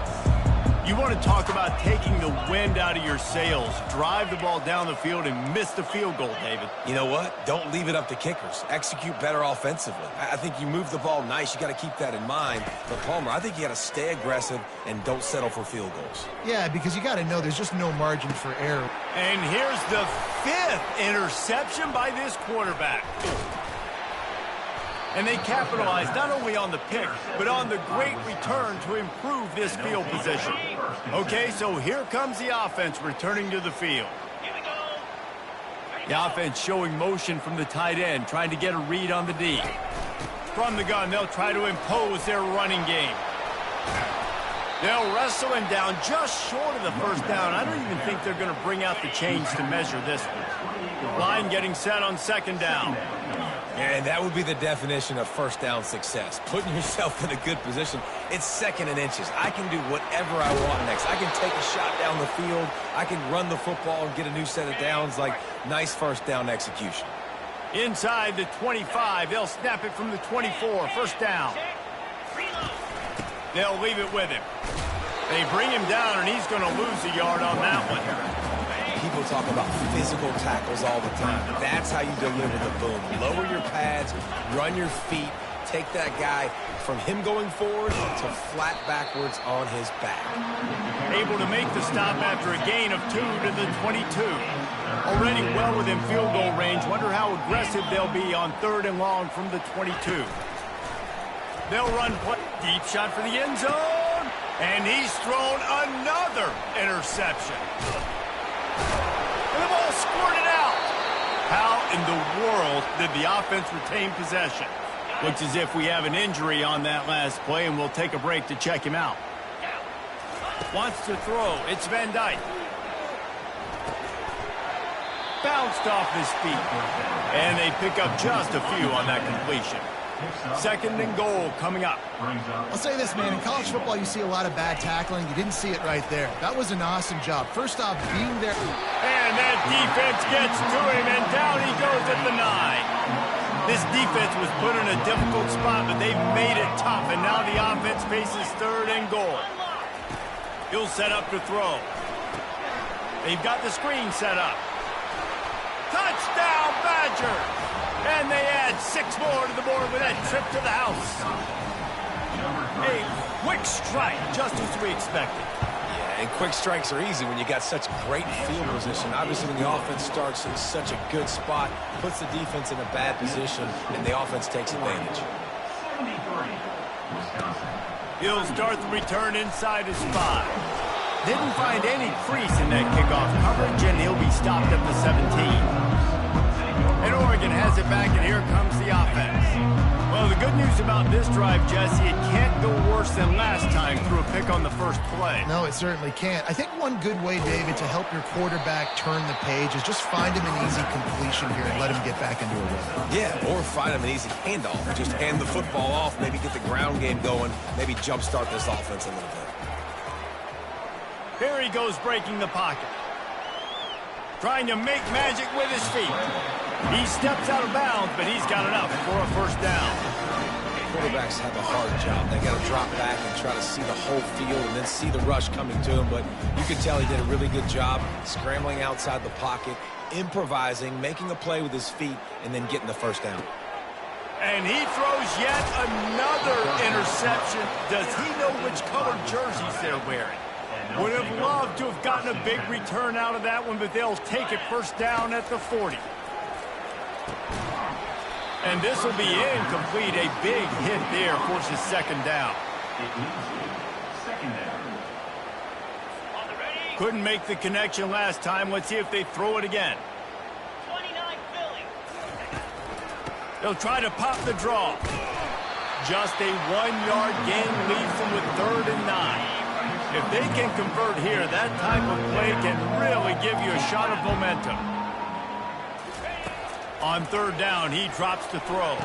You want to talk about taking the wind out of your sails. Drive the ball down the field and miss the field goal, David. You know what? Don't leave it up to kickers. Execute better offensively. I think you move the ball nice. You got to keep that in mind. But, Palmer, I think you got to stay aggressive and don't settle for field goals. Yeah, because you got to know there's just no margin for error. And here's the 5th interception by this quarterback. And they capitalized not only on the pick, but on the great return to improve this field position. Okay, so here comes the offense returning to the field. The offense showing motion from the tight end, trying to get a read on the D. From the gun, they'll try to impose their running game. They'll wrestle him down just short of the first down. I don't even think they're going to bring out the chains to measure this one. Line getting set on 2nd down. And that would be the definition of first down success. Putting yourself in a good position. It's 2nd and inches. I can do whatever I want next. I can take a shot down the field. I can run the football and get a new set of downs. Like, nice first down execution. Inside the 25. They'll snap it from the 24. First down. They'll leave it with him. They bring him down, and he's going to lose a yard on that one. People talk about physical tackles all the time. That's how you deliver the boom. Lower your pads, run your feet, take that guy from him going forward to flat backwards on his back. Able to make the stop after a gain of 2 to the 22. Already well within field goal range. Wonder how aggressive they'll be on 3rd and long from the 22. They'll run deep shot for the end zone. And he's thrown another interception. And the ball squirted out. How in the world did the offense retain possession? Looks as if we have an injury on that last play, and we'll take a break to check him out. Wants to throw. It's Van Dyke. Bounced off his feet. And they pick up just a few on that completion. 2nd and goal coming up. I'll say this, man. In college football, you see a lot of bad tackling. You didn't see it right there. That was an awesome job. First off, being there. And that defense gets to him, and down he goes at the 9. This defense was put in a difficult spot, but they've made it tough, and now the offense faces 3rd and goal. He'll set up to throw. They've got the screen set up. Touchdown, Badgers! And they add 6 more to the board with that trip to the house. A quick strike, just as we expected. And quick strikes are easy when you got such great field position. Obviously, when the offense starts in such a good spot, puts the defense in a bad position, and the offense takes advantage. 73, Wisconsin. He'll start the return inside his 5. Didn't find any crease in that kickoff coverage, and he'll be stopped at the 17. And Oregon has it back, and here comes the offense. Well, the good news about this drive, Jesse, it can't go worse than last time through a pick on the first play. No, it certainly can't. I think one good way, David, to help your quarterback turn the page is just find him an easy completion here and let him get back into a rhythm. Yeah, or find him an easy handoff. Just hand the football off, maybe get the ground game going, maybe jumpstart this offense a little bit. Here he goes breaking the pocket. Trying to make magic with his feet. He steps out of bounds, but he's got enough for a first down. Quarterbacks have a hard job. They got to drop back and try to see the whole field and then see the rush coming to him. But you can tell he did a really good job scrambling outside the pocket, improvising, making a play with his feet, and then getting the first down. And he throws yet another interception. Does he know which colored jerseys they're wearing? Would have loved to have gotten a big return out of that one, but they'll take it first down at the 40. And this will be incomplete. A big hit there forces 2nd down. Second down. Couldn't make the connection last time. Let's see if they throw it again. 29 Philly. They'll try to pop the draw. Just a 1-yard gain leaves them with 3rd and 9. If they can convert here, that type of play can really give you a shot of momentum. On 3rd down, he drops to throw.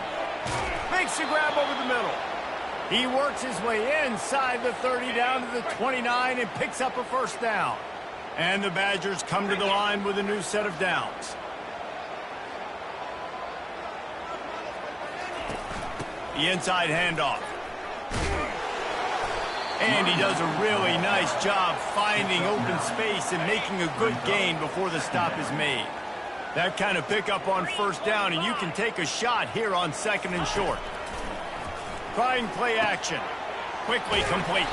Makes the grab over the middle. He works his way inside the 30 down to the 29 and picks up a first down. And the Badgers come to the line with a new set of downs. The inside handoff. And he does a really nice job finding open space and making a good gain before the stop is made. That kind of pickup on first down, and you can take a shot here on 2nd and short. Trying play action. Quickly complete.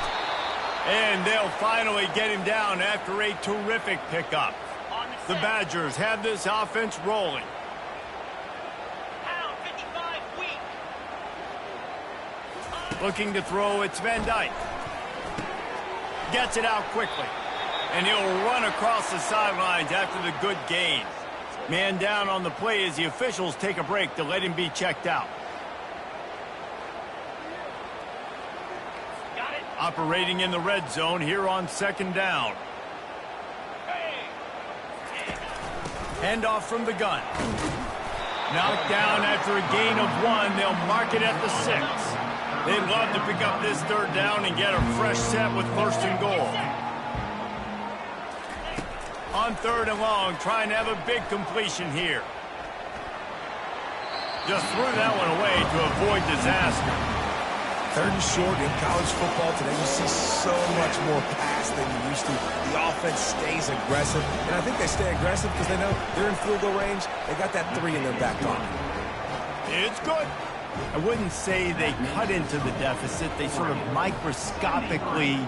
And they'll finally get him down after a terrific pickup. The Badgers have this offense rolling. Pound 55 weak. Looking to throw, it's Van Dyke. Gets it out quickly. And he'll run across the sidelines after the good gain. Man down on the play as the officials take a break to let him be checked out. Got it. Operating in the red zone here on 2nd down. Handoff from the gun. Knocked down after a gain of 1. They'll mark it at the 6. They'd love to pick up this 3rd down and get a fresh set with 1st and goal. On 3rd and long, trying to have a big completion here. Just threw that one away to avoid disaster. 3rd and short in college football today, you see so much more pass than you used to. The offense stays aggressive, and I think they stay aggressive because they know they're in field goal range. They got that 3 in their back pocket. It's good. I wouldn't say they cut into the deficit. They sort of microscopically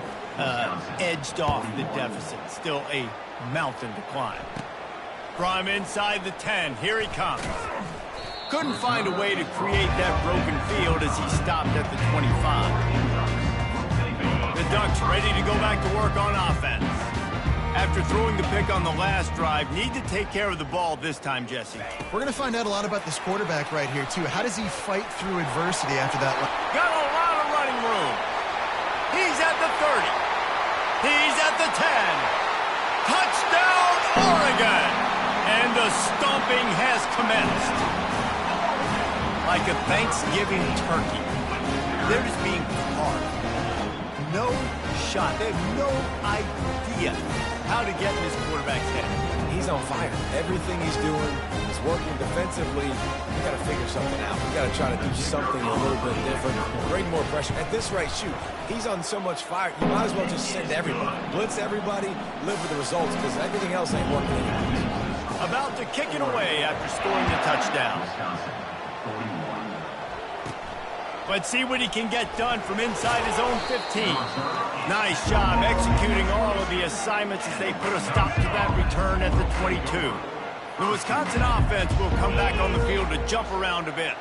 edged off the deficit. Still a mountain to climb. From inside the 10, here he comes. Couldn't find a way to create that broken field as he stopped at the 25. The Ducks ready to go back to work on offense. After throwing the pick on the last drive, need to take care of the ball this time, Jesse. We're going to find out a lot about this quarterback right here, too. How does he fight through adversity after that? Got a lot of running room. He's at the 30. He's at the 10. Touchdown, Oregon! And the stomping has commenced. Like a Thanksgiving turkey. They're just being carved. No shot. They have no idea how to get in this quarterback's head. he's on fire. Everything he's doing is working defensively. We got to figure something out. We got to try to do something a little bit different, bring more pressure. At this rate, shoot, he's on so much fire, you might as well just send everybody. Blitz everybody, live with the results, because everything else ain't working anyways. About to kick it away after scoring the touchdown. Wisconsin, 41. Let's see what he can get done from inside his own 15. Nice job executing all of the assignments as they put a stop to that return at the 22. The Wisconsin offense will come back on the field to jump around a bit.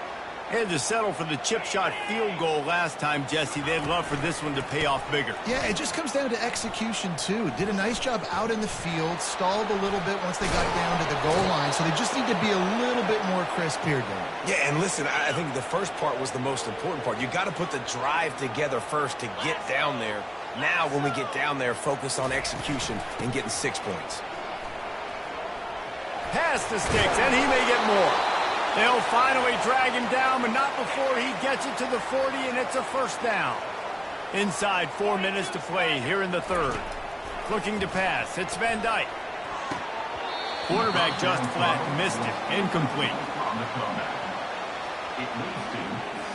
Had to settle for the chip shot field goal last time, Jesse. They'd love for this one to pay off bigger. Yeah, it just comes down to execution, too. Did a nice job out in the field, stalled a little bit once they got down to the goal line, so they just need to be a little bit more crisp here, Dan. Yeah, and listen, I think the first part was the most important part. You got to put the drive together first to get down there. Now, when we get down there, focus on execution and getting 6 points. Pass the sticks, and he may get more. They'll finally drag him down, but not before he gets it to the 40, and it's a first down. Inside 4 minutes to play here in the third. Looking to pass. It's Van Dyke. Quarterback just flat missed it. Incomplete. On the throwback. It leads to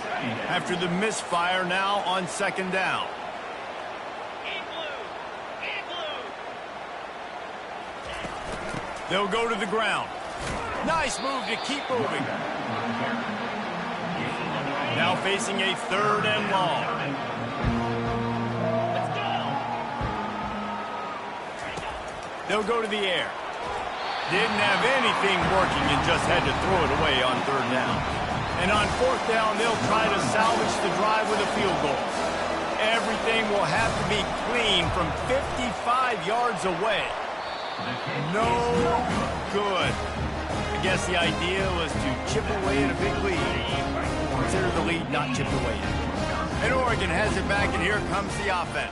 second down. After the misfire, now on second down. In blue. In blue. They'll go to the ground. Nice move to keep moving. Now facing a third and long. Let's go. They'll go to the air. Didn't have anything working and just had to throw it away on third down. And on fourth down, they'll try to salvage the drive with a field goal. Everything will have to be clean from 55 yards away. No good. I guess the idea was to chip away at a big lead. Consider the lead not chipped away yet. And Oregon has it back, and here comes the offense.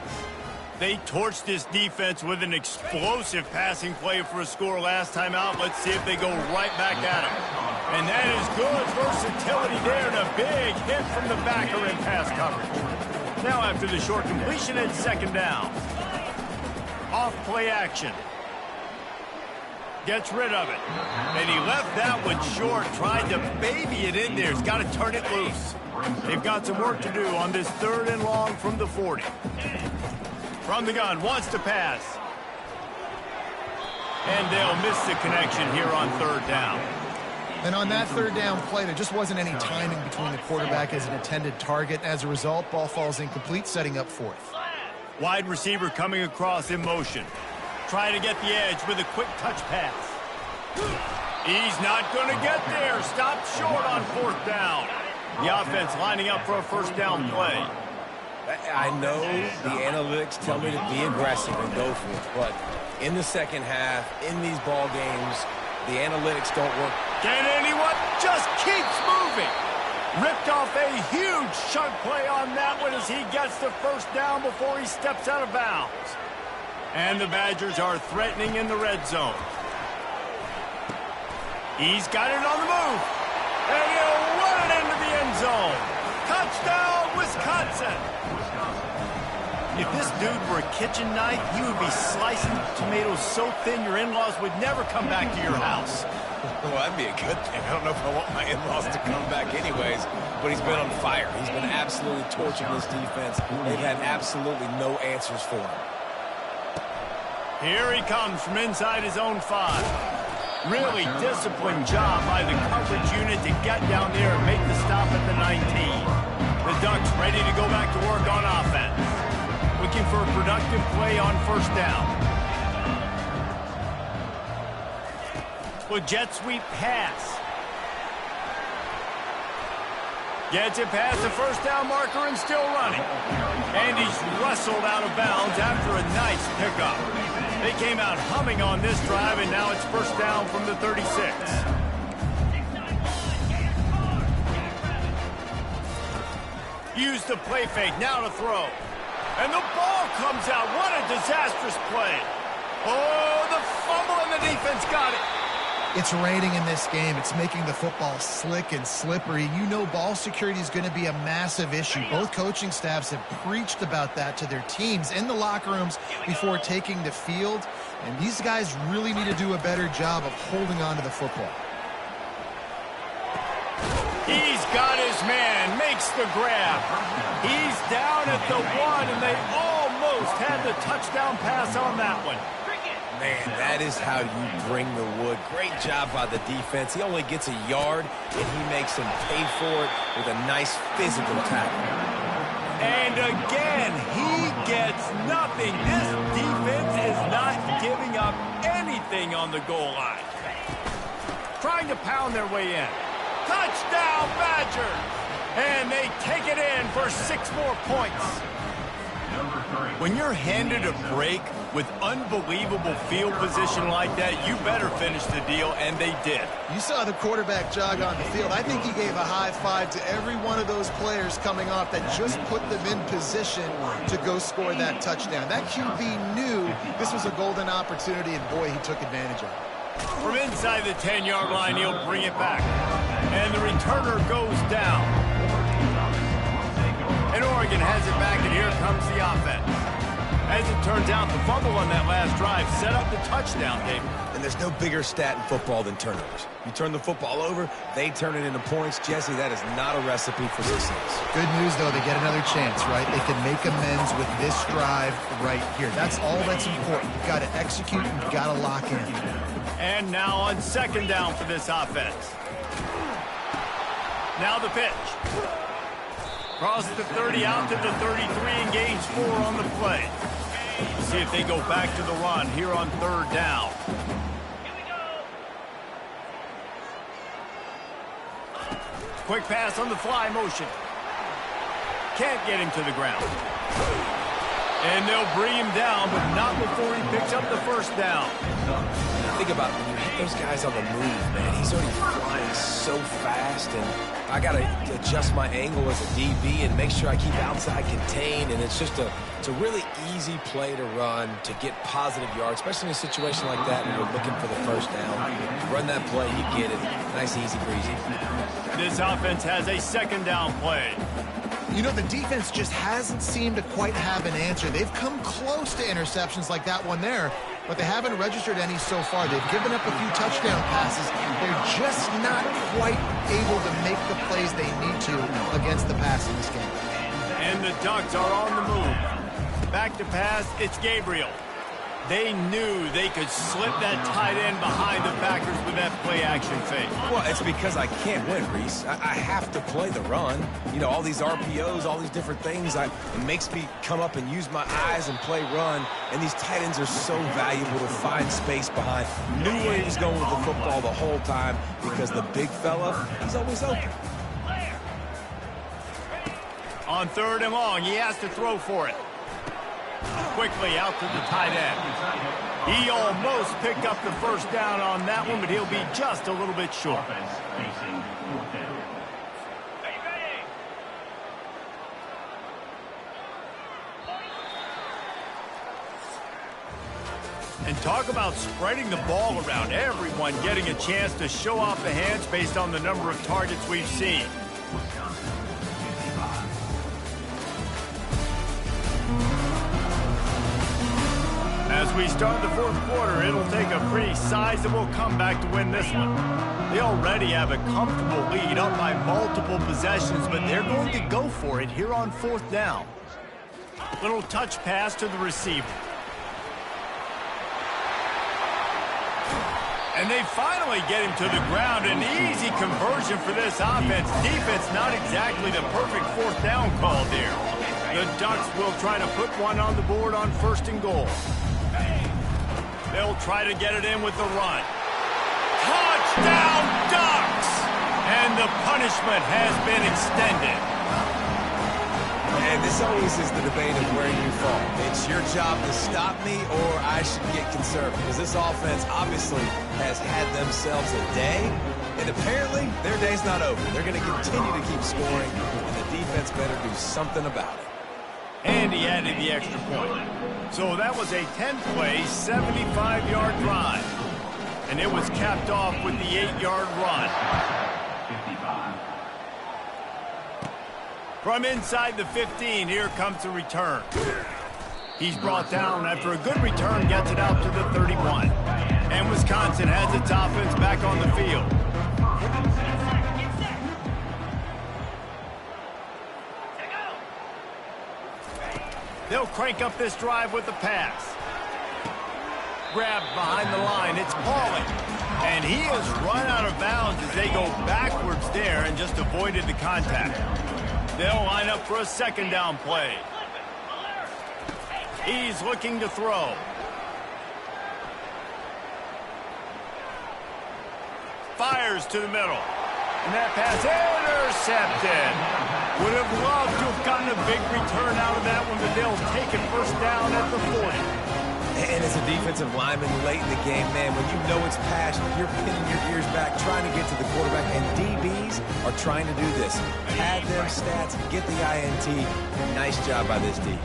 They torched this defense with an explosive passing play for a score last time out. Let's see if they go right back at him. And that is good versatility there, and a big hit from the backer in pass coverage. Now after the short completion, it's second down. Off play action. Gets rid of it. And he left that one short, tried to baby it in there. He's got to turn it loose. They've got some work to do on this third and long from the 40. From the gun, wants to pass. And they'll miss the connection here on third down. And on that third down play, there just wasn't any timing between the quarterback as an intended target. As a result, ball falls incomplete, setting up fourth. Wide receiver coming across in motion. Trying to get the edge with a quick touch pass. He's not going to get there. Stopped short on fourth down. The offense lining up for a first down play. I know the analytics tell me to be aggressive and go for it, but in the second half, in these ball games, the analytics don't work. Can anyone just keeps moving? Ripped off a huge chunk play on that one as he gets the first down before he steps out of bounds. And the Badgers are threatening in the red zone. He's got it on the move. And he'll run it into the end zone. Touchdown, Wisconsin. If this dude were a kitchen knife, you would be slicing tomatoes so thin your in-laws would never come back to your house. Well, that'd be a good thing. I don't know if I want my in-laws to come back anyways, but he's been on fire. He's been absolutely torching this defense. They've had absolutely no answers for him. Here he comes from inside his own 5. Really disciplined job by the coverage unit to get down there and make the stop at the 19. The Ducks ready to go back to work on offense. Looking for a productive play on first down. Well, jet sweep pass. Gets it past the first down marker and still running. And he's wrestled out of bounds after a nice pickup. They came out humming on this drive, and now it's first down from the 36. Use the play fake, now to throw. And the ball comes out. What a disastrous play. Oh, the fumble, and the defense got it. It's raining in this game. It's making the football slick and slippery. You know ball security is going to be a massive issue. Both coaching staffs have preached about that to their teams in the locker rooms before taking the field. And these guys really need to do a better job of holding on to the football. He's got his man, makes the grab. He's down at the 1, and they almost had the touchdown pass on that one. Man, that is how you bring the wood. Great job by the defense. He only gets a yard, and he makes him pay for it with a nice physical tackle. And again, he gets nothing. This defense is not giving up anything on the goal line. Trying to pound their way in. Touchdown, Badger! And they take it in for 6 more points. When you're handed a break with unbelievable field position like that, you better finish the deal, and they did. You saw the quarterback jog on the field. I think he gave a high five to every one of those players coming off that just put them in position to go score that touchdown. That QB knew this was a golden opportunity, and boy, he took advantage of it. From inside the 10-yard line, he'll bring it back. And the returner goes down. And Oregon has it back, and here comes the offense. As it turns out, the fumble on that last drive set up the touchdown, David. And there's no bigger stat in football than turnovers. You turn the football over, they turn it into points. Jesse, that is not a recipe for success. Good news, though, they get another chance, right? They can make amends with this drive right here. That's all that's important. You've got to execute, you've got to lock in. And now on 2nd down for this offense. Now the pitch. Cross the 30 out to the 33 and gains 4 on the play. See if they go back to the run here on 3rd down. Quick pass on the fly motion. Can't get him to the ground. And they'll bring him down, but not before he picks up the 1st down. Think about it, when you hit those guys on the move, man, he's already flying so fast, and I got to adjust my angle as a DB and make sure I keep outside contained, and it's just it's a really easy play to run to get positive yards, especially in a situation like that when you're looking for the 1st down. You run that play, you get it. Nice, easy, breezy. This offense has a 2nd down play. You know, the defense just hasn't seemed to quite have an answer. They've come close to interceptions like that one there, but they haven't registered any so far. They've given up a few touchdown passes. They're just not quite able to make the plays they need to against the pass in this game. And the Ducks are on the move. Back to pass, it's Gabriel. They knew they could slip that tight end behind the backers with that play-action fake. Well, it's because I can't win, Reese. I have to play the run. You know, all these RPOs, all these different things, it makes me come up and use my eyes and play run, and these tight ends are so valuable to find space behind. Knew where he was going with the football the whole time because the big fella, he's always open. On 3rd and long, he has to throw for it. Quickly out to the tight end. He almost picked up the 1st down on that one, but he'll be just a little bit short. And talk about spreading the ball around. Everyone getting a chance to show off the hands based on the number of targets we've seen. As we start the 4th quarter, it'll take a pretty sizable comeback to win this one. They already have a comfortable lead up by multiple possessions, but they're going to go for it here on 4th down. Little touch pass to the receiver. And they finally get him to the ground. An easy conversion for this offense. Defense not exactly the perfect 4th down call there. The Ducks will try to put one on the board on 1st and goal. They'll try to get it in with the run. Touchdown, Ducks! And the punishment has been extended. And this always is the debate of where you fall. It's your job to stop me, or I should get conservative. Because this offense obviously has had themselves a day, and apparently their day's not over. They're going to continue to keep scoring, and the defense better do something about it. And he added the extra point. So that was a 10-play, 75-yard drive. And it was capped off with the 8-yard run. 55. From inside the 15, here comes the return. He's brought down after a good return, gets it out to the 31. And Wisconsin has its offense back on the field. They'll crank up this drive with the pass. Grabbed behind the line, it's Pauling. And he has run out of bounds as they go backwards there and just avoided the contact. They'll line up for a second down play. He's looking to throw. Fires to the middle. And that pass intercepted. Would have loved to have gotten a big return out of that one, but they'll take it first down at the 40. And as a defensive lineman late in the game, man, when you know it's passed, you're pinning your ears back, trying to get to the quarterback, and DBs are trying to do this. Pad them stats, get the INT. Nice job by this D.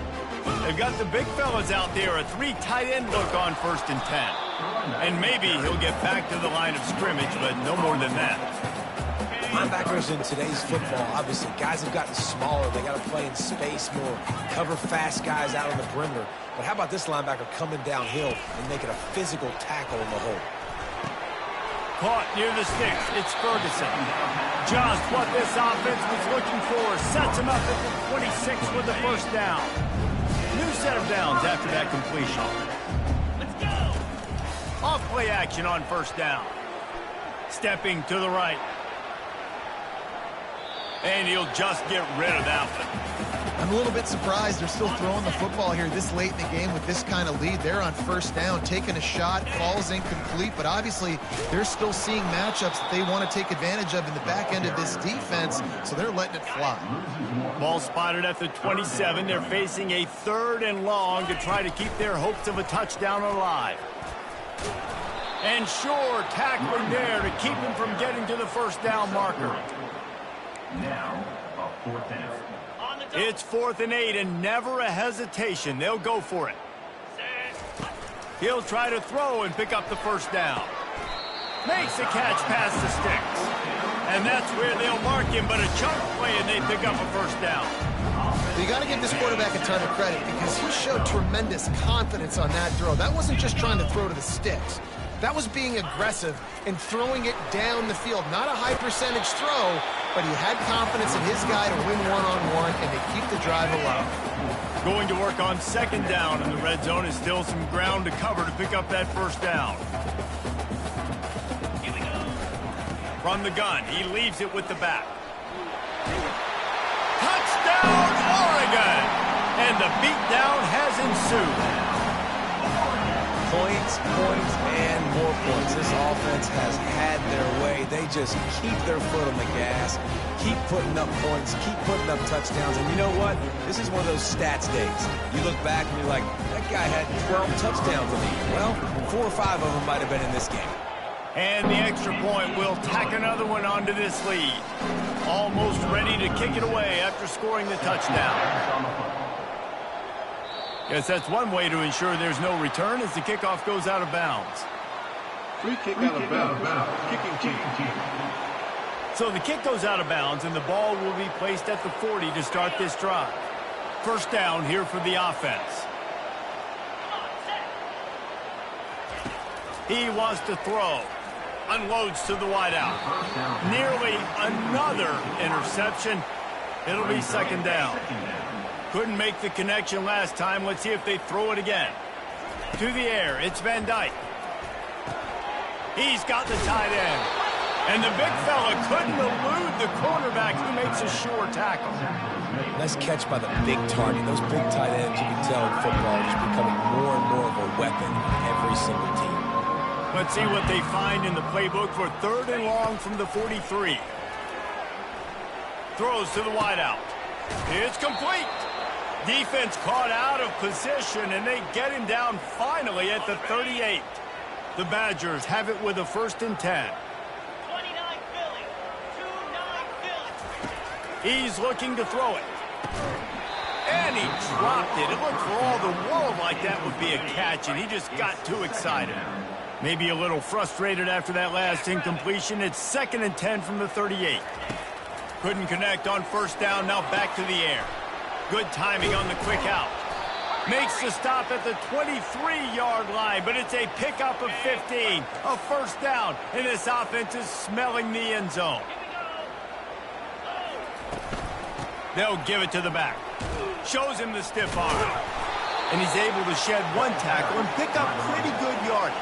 They've got the big fellas out there, a 3 tight end look on 1st and 10. And maybe he'll get back to the line of scrimmage, but no more than that. Linebackers in today's football, obviously, guys have gotten smaller. They got to play in space more, cover fast guys out on the perimeter. But how about this linebacker coming downhill and making a physical tackle in the hole? Caught near the sticks. It's Ferguson. Just what this offense was looking for. Sets him up at the 26 with the first down. New set of downs after that completion. Let's go. Off play action on 1st down. Stepping to the right. And he'll just get rid of that one. I'm a little bit surprised they're still throwing the football here this late in the game with this kind of lead. They're on 1st down, taking a shot, falls incomplete, but obviously they're still seeing matchups that they want to take advantage of in the back end of this defense, so they're letting it fly. Ball spotted at the 27. They're facing a 3rd and long to try to keep their hopes of a touchdown alive. And sure, tackling there to keep him from getting to the 1st down marker. Now, a 4th down. On the top. It's 4th and 8 and never a hesitation. They'll go for it. Set. He'll try to throw and pick up the 1st down. Makes a catch past the sticks. And that's where they'll mark him, but a chunk play and they pick up a 1st down. You got to give this quarterback a ton of credit because he showed tremendous confidence on that throw. That wasn't just trying to throw to the sticks. That was being aggressive and throwing it down the field. Not a high percentage throw, but he had confidence in his guy to win one-on-one and to keep the drive alive. Going to work on 2nd down, and the red zone is still some ground to cover to pick up that 1st down. Here we go. From the gun, he leaves it with the back. Touchdown, Oregon! And the beatdown has ensued. Points, and more points. This offense has had their way. They just keep their foot on the gas, keep putting up points, keep putting up touchdowns. And you know what? This is one of those stats days. You look back and you're like, that guy had 12 touchdowns in the year. Well, 4 or 5 of them might have been in this game. And the extra point will tack another one onto this lead. Almost ready to kick it away after scoring the touchdown. Guess that's one way to ensure there's no return as the kickoff goes out of bounds. Free kick out of bounds. Kicking team. So the kick goes out of bounds and the ball will be placed at the 40 to start this drive. 1st down here for the offense. He wants to throw. Unloads to the wideout. Nearly another interception. It'll be 2nd down. Couldn't make the connection last time. Let's see if they throw it again. To the air, it's Van Dyke. He's got the tight end. And the big fella couldn't elude the cornerback who makes a sure tackle. Nice catch by the big target. Those big tight ends, you can tell in football, are just becoming more and more of a weapon on every single team. Let's see what they find in the playbook for 3rd and long from the 43. Throws to the wideout. It's complete. Defense caught out of position, and they get him down finally at the 38. The Badgers have it with a 1st and 10. 29 Philly. 29 Philly. He's looking to throw it. And he dropped it. It looked for all the world like that would be a catch, and he just got too excited. Maybe a little frustrated after that last incompletion. It's 2nd and 10 from the 38. Couldn't connect on first down, now back to the air. Good timing on the quick out. Makes the stop at the 23-yard line, but it's a pickup of 15. A first down, and this offense is smelling the end zone. They'll give it to the back. Shows him the stiff arm. And he's able to shed one tackle and pick up pretty good yardage.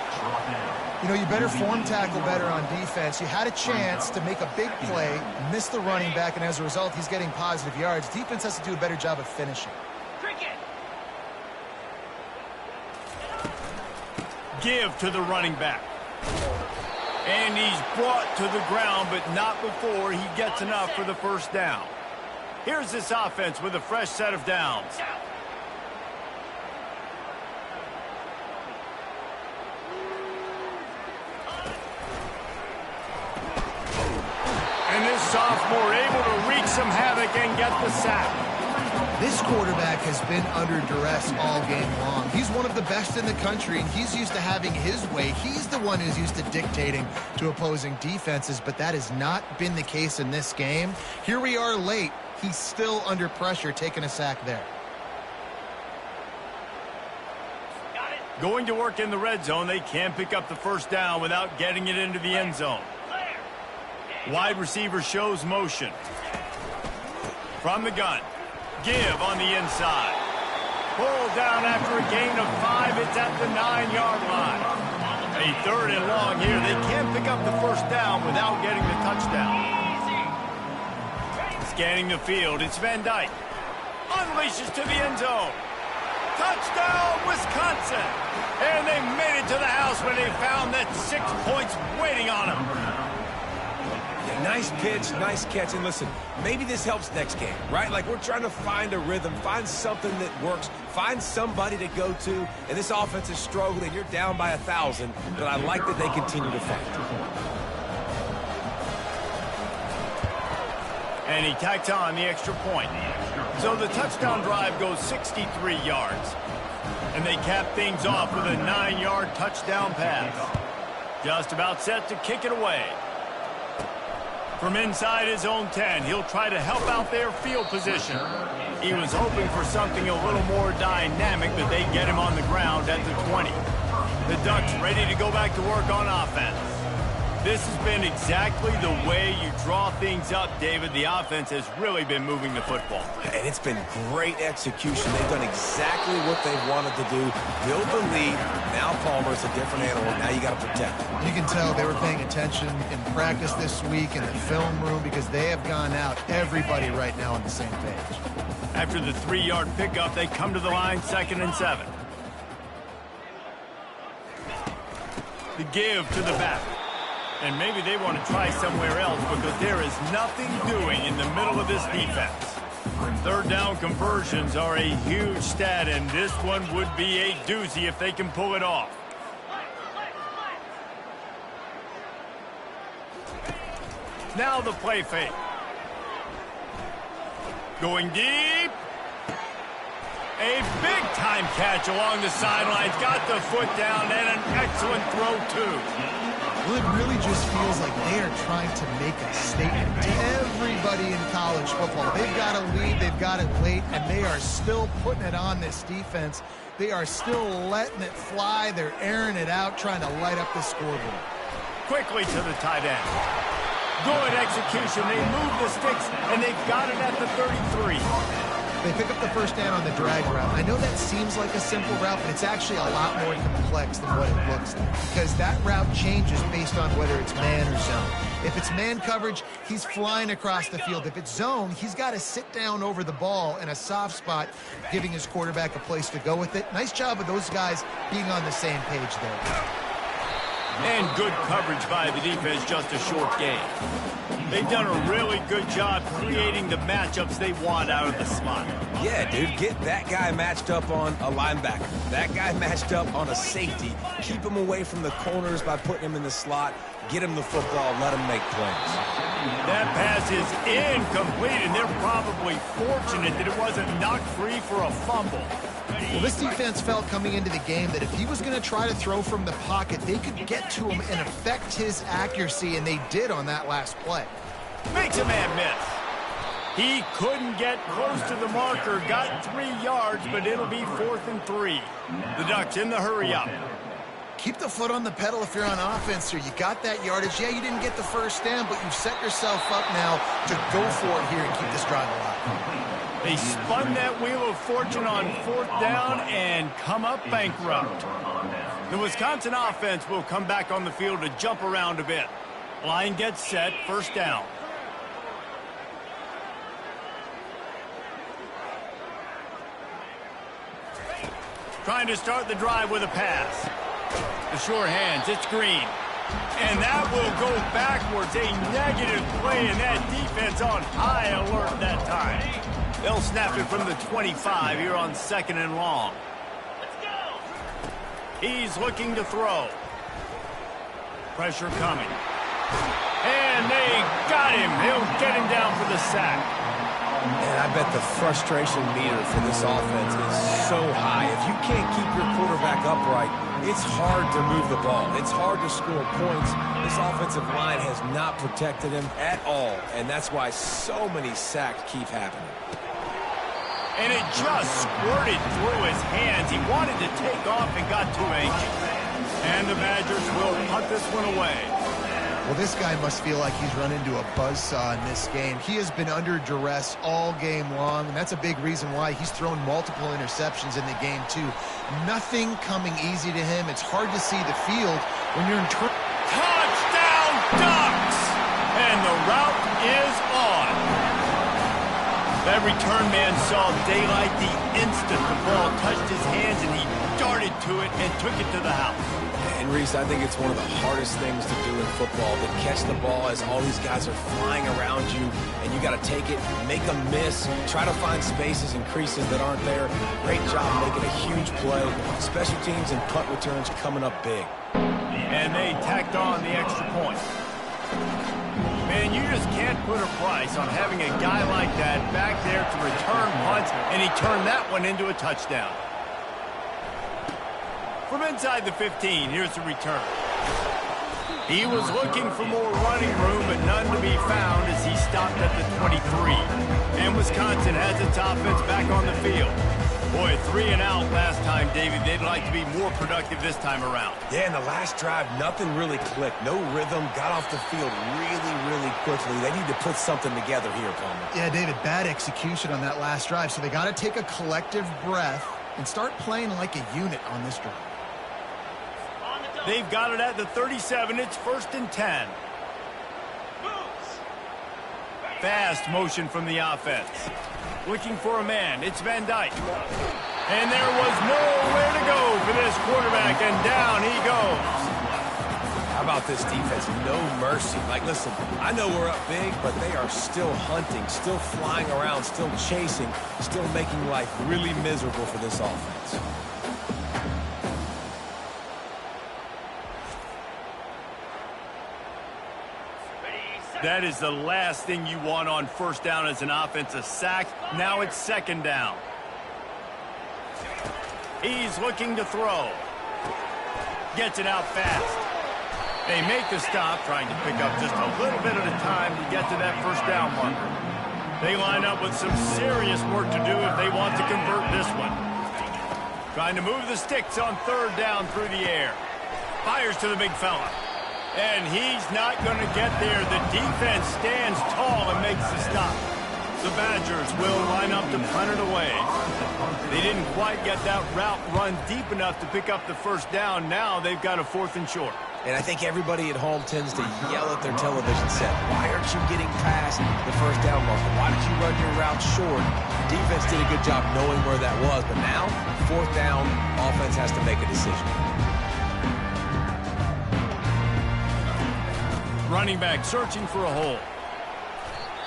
You know, you better form tackle better on defense. You had a chance to make a big play, miss the running back, and as a result, he's getting positive yards. Defense has to do a better job of finishing. Give to the running back. And he's brought to the ground, but not before he gets enough for the first down. Here's this offense with a fresh set of downs. And this sophomore able to wreak some havoc and get the sack. This quarterback has been under duress all game long. He's one of the best in the country, and he's used to having his way. He's the one who's used to dictating to opposing defenses, but that has not been the case in this game. Here we are late. He's still under pressure, taking a sack there. Going to work in the red zone, they can't pick up the first down without getting it into the end zone. Wide receiver shows motion. From the gun. Give on the inside. Pull down after a gain of 5. It's at the 9-yard line. A 3rd and long here. They can't pick up the first down without getting the touchdown. Scanning the field, it's Van Dyke. Unleashes to the end zone. Touchdown, Wisconsin! And they made it to the house when they found that 6 points waiting on them. Yeah, nice pitch, nice catch. And listen, maybe this helps next game, right? Like, we're trying to find a rhythm, find something that works, find somebody to go to. And this offense is struggling. You're down by 1,000, but I like that they continue to fight. And he tacks on the extra point. So the touchdown drive goes 63 yards. And they cap things off with a 9-yard touchdown pass. Just about set to kick it away. From inside his own 10, he'll try to help out their field position. He was hoping for something a little more dynamic, but they get him on the ground at the 20. The Ducks ready to go back to work on offense. This has been exactly the way you draw things up, David. The offense has really been moving the football. And it's been great execution. They've done exactly what they've wanted to do. Build the lead. Now Palmer's a different animal. Now you got to protect him. You can tell they were paying attention in practice this week in the film room because they have gone out, everybody right now on the same page. After the 3-yard pickup, they come to the line 2nd and 7. The give to the back. And maybe they want to try somewhere else because there is nothing doing in the middle of this defense. 3rd down conversions are a huge stat, and this one would be a doozy if they can pull it off. Now the play fake. Going deep. A big-time catch along the sidelines. Got the foot down and an excellent throw, too. Well, it really just feels like they are trying to make a statement to everybody in college football. They've got a lead, they've got it late, and they are still putting it on this defense. They are still letting it fly. They're airing it out, trying to light up the scoreboard. Quickly to the tight end. Good execution. They move the sticks, and they've got it at the 33. They pick up the first down on the drag route. I know that seems like a simple route, but it's actually a lot more complex than what it looks like because that route changes based on whether it's man or zone. If it's man coverage, he's flying across the field. If it's zone, he's got to sit down over the ball in a soft spot, giving his quarterback a place to go with it. Nice job of those guys being on the same page there. And good coverage by the defense, just a short game. They've done a really good job creating the matchups they want out of the slot. Yeah, dude, get that guy matched up on a linebacker. That guy matched up on a safety. Keep him away from the corners by putting him in the slot. Get him the football, let him make plays. That pass is incomplete, and they're probably fortunate that it wasn't knocked free for a fumble. Well, this defense felt coming into the game that if he was going to try to throw from the pocket, they could get to him and affect his accuracy, and they did on that last play. Makes a man miss. He couldn't get close to the marker, got 3 yards, but it'll be 4th and 3. The Ducks in the hurry up. Keep the foot on the pedal if you're on offense here. You got that yardage. Yeah, you didn't get the first down, but you've set yourself up now to go for it here and keep this drive alive. They spun that wheel of fortune on 4th down and come up bankrupt. The Wisconsin offense will come back on the field to jump around a bit. Line gets set, 1st down. Trying to start the drive with a pass. The sure hands, it's Green. And that will go backwards. A negative play, and that defense on high alert that time. They'll snap it from the 25 here on 2nd and long. Let's go. He's looking to throw. Pressure coming. And they got him. He'll get him down for the sack. And I bet the frustration meter for this offense is so high. If you can't keep your quarterback upright, it's hard to move the ball. It's hard to score points. This offensive line has not protected him at all, and that's why so many sacks keep happening. And it just squirted through his hands. He wanted to take off and got too anxious. And the Badgers will punt this one away. Well, this guy must feel like he's run into a buzzsaw in this game. He has been under duress all game long, and that's a big reason why he's thrown multiple interceptions in the game, too. Nothing coming easy to him. It's hard to see the field when you're in Touchdown, Ducks! And the route is on. That return man saw daylight the instant the ball touched his hands, and he darted to it and took it to the house. And Reese, I think it's one of the hardest things to do in football, to catch the ball as all these guys are flying around you, and you got to take it, make a miss, try to find spaces and creases that aren't there. Great job making a huge play. Special teams and punt returns coming up big. And they tacked on the extra point. Man, you just can't put a price on having a guy like that back there to return punts, and he turned that one into a touchdown. From inside the 15, here's the return. He was looking for more running room, but none to be found as he stopped at the 23. And Wisconsin has its offense back on the field. Boy, 3 and out last time, David. They'd like to be more productive this time around. Yeah, in the last drive, nothing really clicked. No rhythm, got off the field really quickly. They need to put something together here, Palmer. Yeah, David, bad execution on that last drive, so they got to take a collective breath and start playing like a unit on this drive. They've got it at the 37. It's 1st and 10. Fast motion from the offense. Looking for a man. It's Van Dyke. And there was nowhere to go for this quarterback, and down he goes. How about this defense? No mercy. Like, listen, I know we're up big, but they are still hunting, still flying around, still chasing, still making life really miserable for this offense. That is the last thing you want on 1st down as an offensive sack. Now it's 2nd down. He's looking to throw. Gets it out fast. They make the stop, trying to pick up just a little bit at a time to get to that 1st down marker. They line up with some serious work to do if they want to convert this one. Trying to move the sticks on 3rd down through the air. Fires to the big fella. And he's not going to get there. The defense stands tall and makes the stop. The Badgers will line up to punt it away. They didn't quite get that route run deep enough to pick up the 1st down. Now they've got a 4th and short. And I think everybody at home tends to yell at their television set. Why aren't you getting past the 1st down marker? Why did you run your route short? Defense did a good job knowing where that was. But now, 4th down, offense has to make a decision. Running back searching for a hole.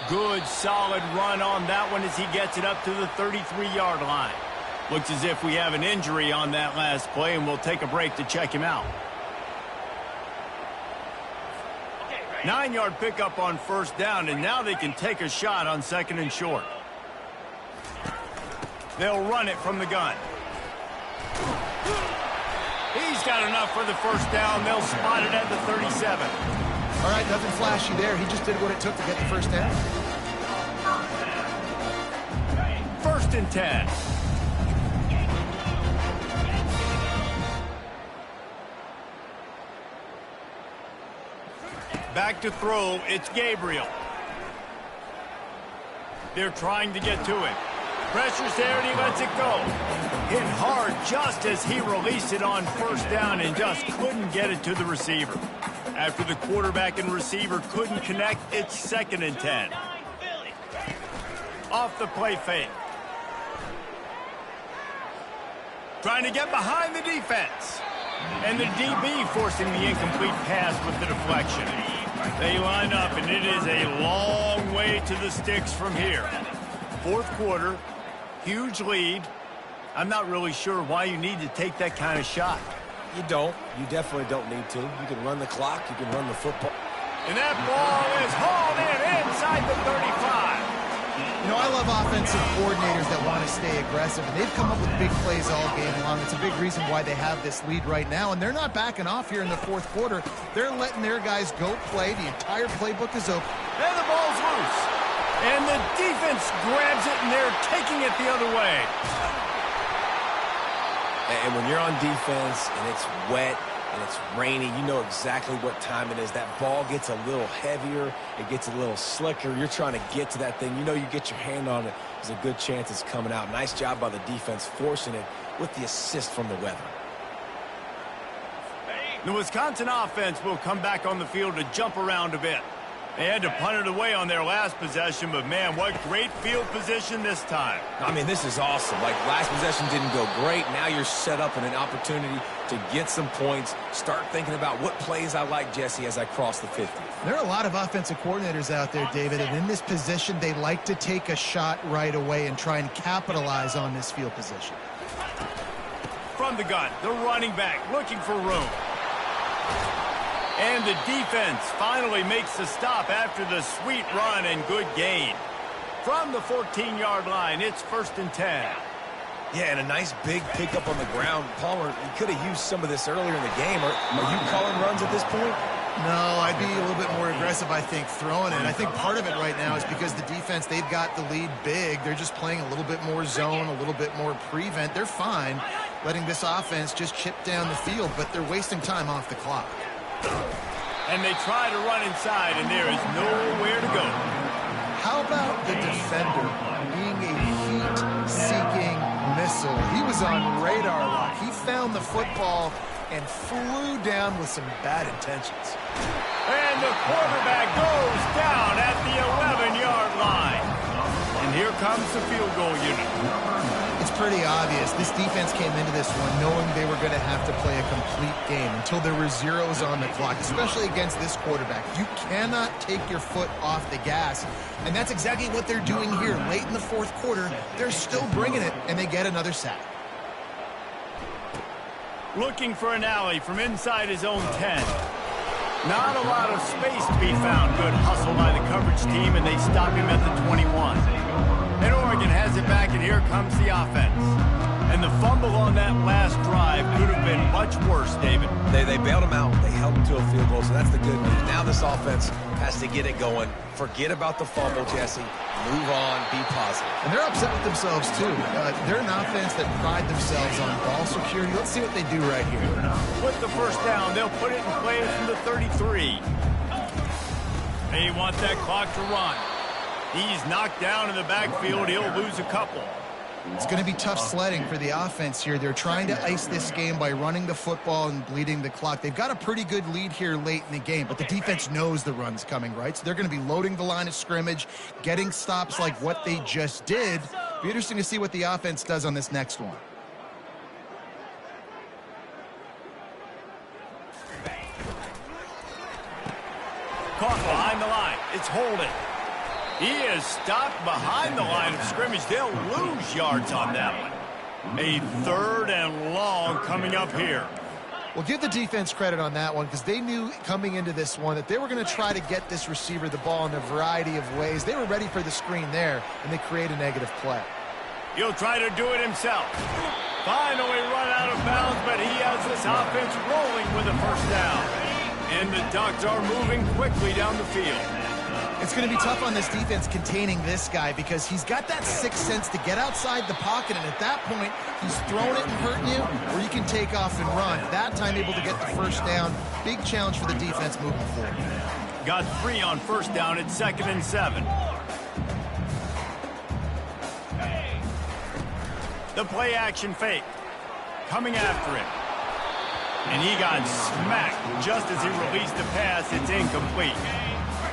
Good, solid run on that one as he gets it up to the 33-yard line. Looks as if we have an injury on that last play, and we'll take a break to check him out. 9-yard pickup on first down, and now they can take a shot on 2nd and short. They'll run it from the gun. He's got enough for the first down. They'll spot it at the 37. All right, nothing flashy there. He just did what it took to get the first down. 1st and 10. Back to throw, it's Gabriel. They're trying to get to him. Pressure's there and he lets it go. Hit hard just as he released it on first down and just couldn't get it to the receiver. After the quarterback and receiver couldn't connect, it's 2nd and 10. Off the play fake. Trying to get behind the defense. And the DB forcing the incomplete pass with the deflection. They line up, and it is a long way to the sticks from here. 4th quarter, huge lead. I'm not really sure why you need to take that kind of shot. You don't. You definitely don't need to. You can run the clock. You can run the football. And that ball is hauled in inside the 35. You know, I love offensive coordinators that want to stay aggressive, and they've come up with big plays all game long. It's a big reason why they have this lead right now, and they're not backing off here in the 4th quarter. They're letting their guys go play. The entire playbook is open. And the ball's loose. And the defense grabs it, and they're taking it the other way. And when you're on defense and it's wet and it's rainy, you know exactly what time it is. That ball gets a little heavier. It gets a little slicker. You're trying to get to that thing. You know you get your hand on it. There's a good chance it's coming out. Nice job by the defense forcing it with the assist from the weather. The Wisconsin offense will come back on the field to jump around a bit. They had to punt it away on their last possession, but man, what great field position this time. I mean, this is awesome. Like, last possession didn't go great. Now you're set up in an opportunity to get some points. Start thinking about what plays I like, Jesse, as I cross the 50. There are a lot of offensive coordinators out there, David, and in this position, they like to take a shot right away and try and capitalize on this field position. From the gun, the running back looking for room. And the defense finally makes the stop after the sweet run and good gain. From the 14-yard line, it's 1st and 10. Yeah, and a nice big pickup on the ground. Palmer, you could have used some of this earlier in the game. Are you calling runs at this point? No, I'd be a little bit more aggressive, I think, throwing it. I think part of it right now is because the defense, they've got the lead big. They're just playing a little bit more zone, a little bit more prevent. They're fine letting this offense just chip down the field, but they're wasting time off the clock. And they try to run inside, and there is nowhere to go. How about the defender being a heat-seeking missile? He was on radar lock. He found the football and flew down with some bad intentions. And the quarterback goes down at the 11-yard line. And here comes the field goal unit. It's pretty obvious. This defense came into this one knowing they were going to have to play a complete game until there were zeros on the clock, especially against this quarterback. You cannot take your foot off the gas, and that's exactly what they're doing here. Late in the 4th quarter, they're still bringing it, and they get another sack. Looking for an alley from inside his own 10. Not a lot of space to be found. Good hustle by the coverage team, and they stop him at the 21. And Oregon has it back, and here comes the offense. And the fumble on that last drive could have been much worse, David. They bailed him out. They held him to a field goal, so that's the good news. Now this offense has to get it going. Forget about the fumble, Jesse. Move on. Be positive. And they're upset with themselves, too. They're an offense that pride themselves on ball security. Let's see what they do right here. With the first down, they'll put it in play from the 33. They want that clock to run. He's knocked down in the backfield. He'll lose a couple. It's going to be tough sledding for the offense here. They're trying to ice this game by running the football and bleeding the clock. They've got a pretty good lead here late in the game, but the defense knows the run's coming, right? So they're going to be loading the line of scrimmage, getting stops like what they just did. Be interesting to see what the offense does on this next one. Caught behind the line. It's holding. He is stopped behind the line of scrimmage. They'll lose yards on that one. A 3rd and long coming up here. Well, give the defense credit on that one because they knew coming into this one that they were going to try to get this receiver the ball in a variety of ways. They were ready for the screen there, and they create a negative play. He'll try to do it himself. Finally run out of bounds, but he has this offense rolling with a first down. And the Ducks are moving quickly down the field. It's going to be tough on this defense containing this guy because he's got that sixth sense to get outside the pocket, and at that point, he's throwing it and hurting you, or you can take off and run. That time able to get the first down. Big challenge for the defense moving forward. Got 3 on first down at 2nd and 7. The play action fake. Coming after him. And he got smacked just as he released the pass. It's incomplete.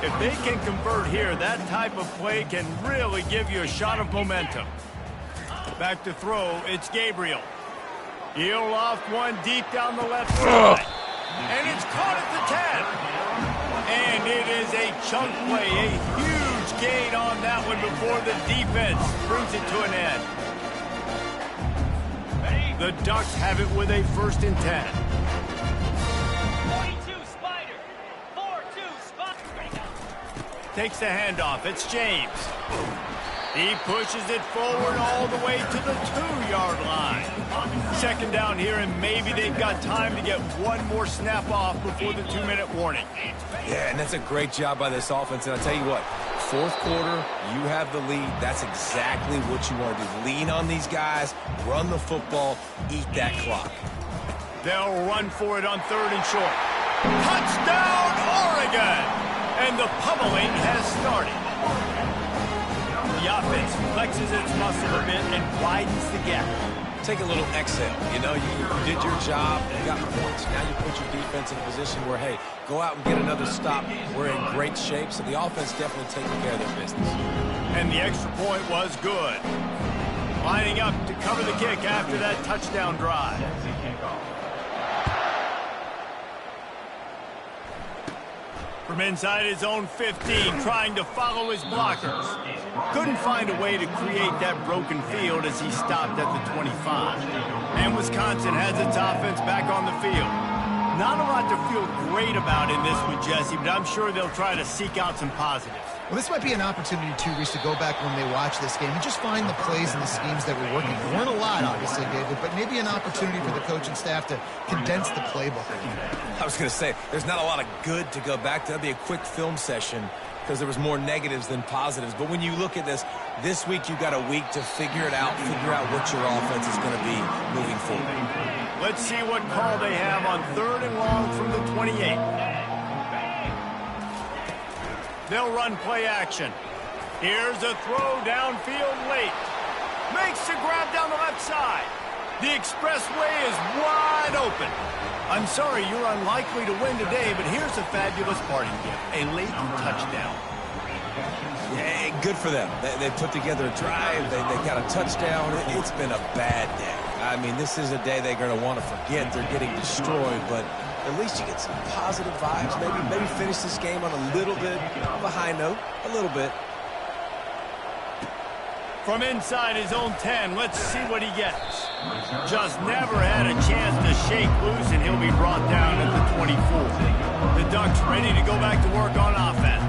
If they can convert here, that type of play can really give you a shot of momentum. Back to throw, it's Gabriel. He'll loft one deep down the left side. And it's caught at the 10. And it is a chunk play, a huge gain on that one before the defense brings it to an end. The Ducks have it with a 1st and 10. 42 Spider. 4-2 Spider. Takes the handoff. It's James. He pushes it forward all the way to the 2-yard line. 2nd down here, and maybe they've got time to get one more snap off before the 2-minute warning. Yeah, and that's a great job by this offense. And I'll tell you what, 4th quarter, you have the lead. That's exactly what you want to do. Lean on these guys, run the football, eat that clock. They'll run for it on 3rd and short. Touchdown, Oregon! And the pummeling has started. The offense flexes its muscle a bit and widens the gap. Take a little exhale. You know, you did your job, you got points. Now you put your defense in a position where, hey, go out and get another stop. We're in great shape, so the offense definitely taking care of their business. And the extra point was good. Lining up to cover the kick after that touchdown drive. From inside his own 15, trying to follow his blockers. Couldn't find a way to create that broken field as he stopped at the 25. And Wisconsin has its offense back on the field. Not a lot to feel great about in this one, Jesse, but I'm sure they'll try to seek out some positives. Well, this might be an opportunity, too, Reese, to go back when they watch this game and just find the plays and the schemes that were working. There weren't a lot, obviously, David, but maybe an opportunity for the coaching staff to condense the playbook. I was going to say, there's not a lot of good to go back to. That'd be a quick film session because there was more negatives than positives. But when you look at this week you got a week to figure it out, figure out what your offense is going to be moving forward. Let's see what call they have on 3rd and long from the 28. They'll run play action. Here's a throw downfield late. Makes the grab down the left side. The expressway is wide open. I'm sorry you're unlikely to win today, but here's a fabulous parting gift. A late touchdown. Yeah, good for them. They put together a drive. They got a touchdown. It's been a bad day. I mean, this is a day they're going to want to forget. They're getting destroyed, but at least you get some positive vibes. Maybe finish this game on a little bit of a high note. A little bit. From inside his own 10, let's see what he gets. Just never had a chance to shake loose, and he'll be brought down at the 24. The Ducks ready to go back to work on offense.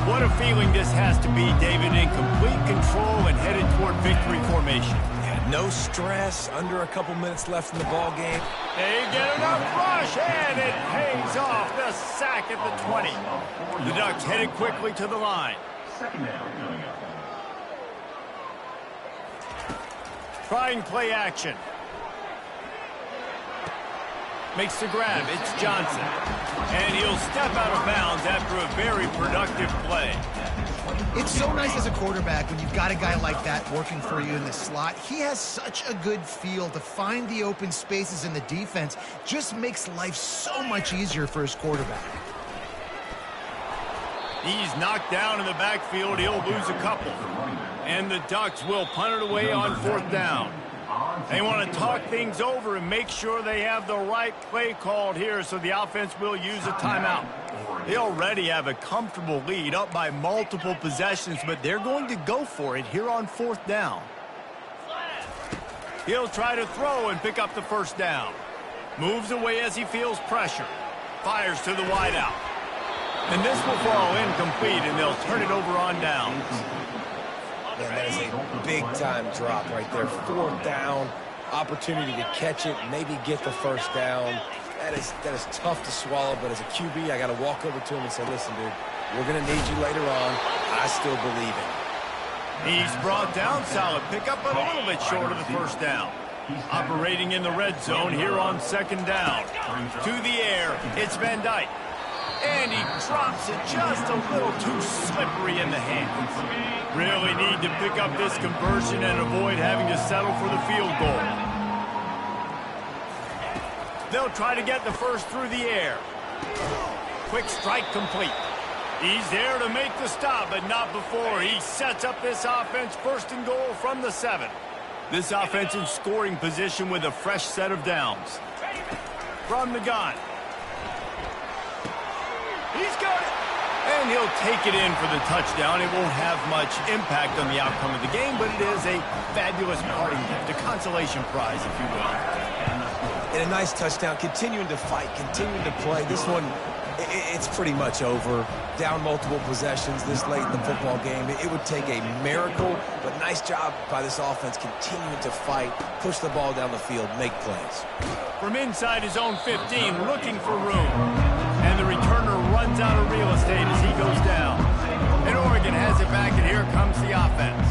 What a feeling this has to be, David, in complete control and headed toward victory formation. Yeah, no stress, under a couple minutes left in the ball game. They get enough rush, and it pays off. The sack at the 20. The Ducks headed quickly to the line. Trying play action. Makes the grab. It's Johnson. And he'll step out of bounds after a very productive play. It's so nice as a quarterback when you've got a guy like that working for you in the slot. He has such a good feel to find the open spaces in the defense. Just makes life so much easier for his quarterback. He's knocked down in the backfield. He'll lose a couple. And the Ducks will punt it away on 4th down. They want to talk things over and make sure they have the right play called here, so the offense will use a timeout. They already have a comfortable lead, up by multiple possessions, but they're going to go for it here on 4th down. He'll try to throw and pick up the first down. Moves away as he feels pressure. Fires to the wideout. And this will fall incomplete, and they'll turn it over on downs. Man, that is a big-time drop right there. 4th down, opportunity to catch it, maybe get the first down. That is tough to swallow, but as a QB, I got to walk over to him and say, listen, dude, we're going to need you later on. I still believe in you. He's brought down. Solid pickup, but a little bit short of the first down. Operating in the red zone here on 2nd down. To the air, it's Van Dyke. And he drops it just a little too slippery in the hands. Really need to pick up this conversion and avoid having to settle for the field goal. They'll try to get the first through the air. Quick strike complete. He's there to make the stop, but not before he sets up this offense 1st and goal from the 7. This offense in scoring position with a fresh set of downs. From the gun. He's got it. And he'll take it in for the touchdown. It won't have much impact on the outcome of the game, but it is a fabulous parting gift, a consolation prize, if you will. And a nice touchdown, continuing to fight, continuing to play. This one, it's pretty much over. Down multiple possessions this late in the football game. It would take a miracle, but nice job by this offense continuing to fight, push the ball down the field, make plays. From inside his own 15, looking for room. And the returner runs out of real estate as he goes down. And Oregon has it back, and here comes the offense.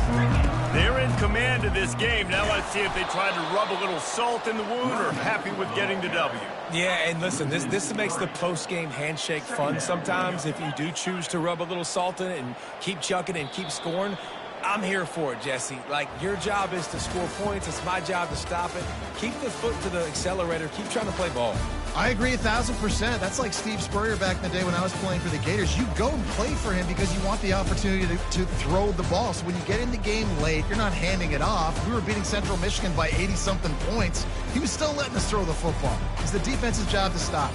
They're in command of this game. Now let's see if they try to rub a little salt in the wound or happy with getting the W. Yeah, and listen, this makes the post-game handshake fun sometimes. If you do choose to rub a little salt in it and keep chucking and keep scoring, I'm here for it, Jesse. Like, your job is to score points. It's my job to stop it. Keep the foot to the accelerator. Keep trying to play ball. I agree 1,000%. That's like Steve Spurrier back in the day when I was playing for the Gators. You go and play for him because you want the opportunity to throw the ball. So when you get in the game late, you're not handing it off. We were beating Central Michigan by 80-something points. He was still letting us throw the football. It's the defense's job to stop.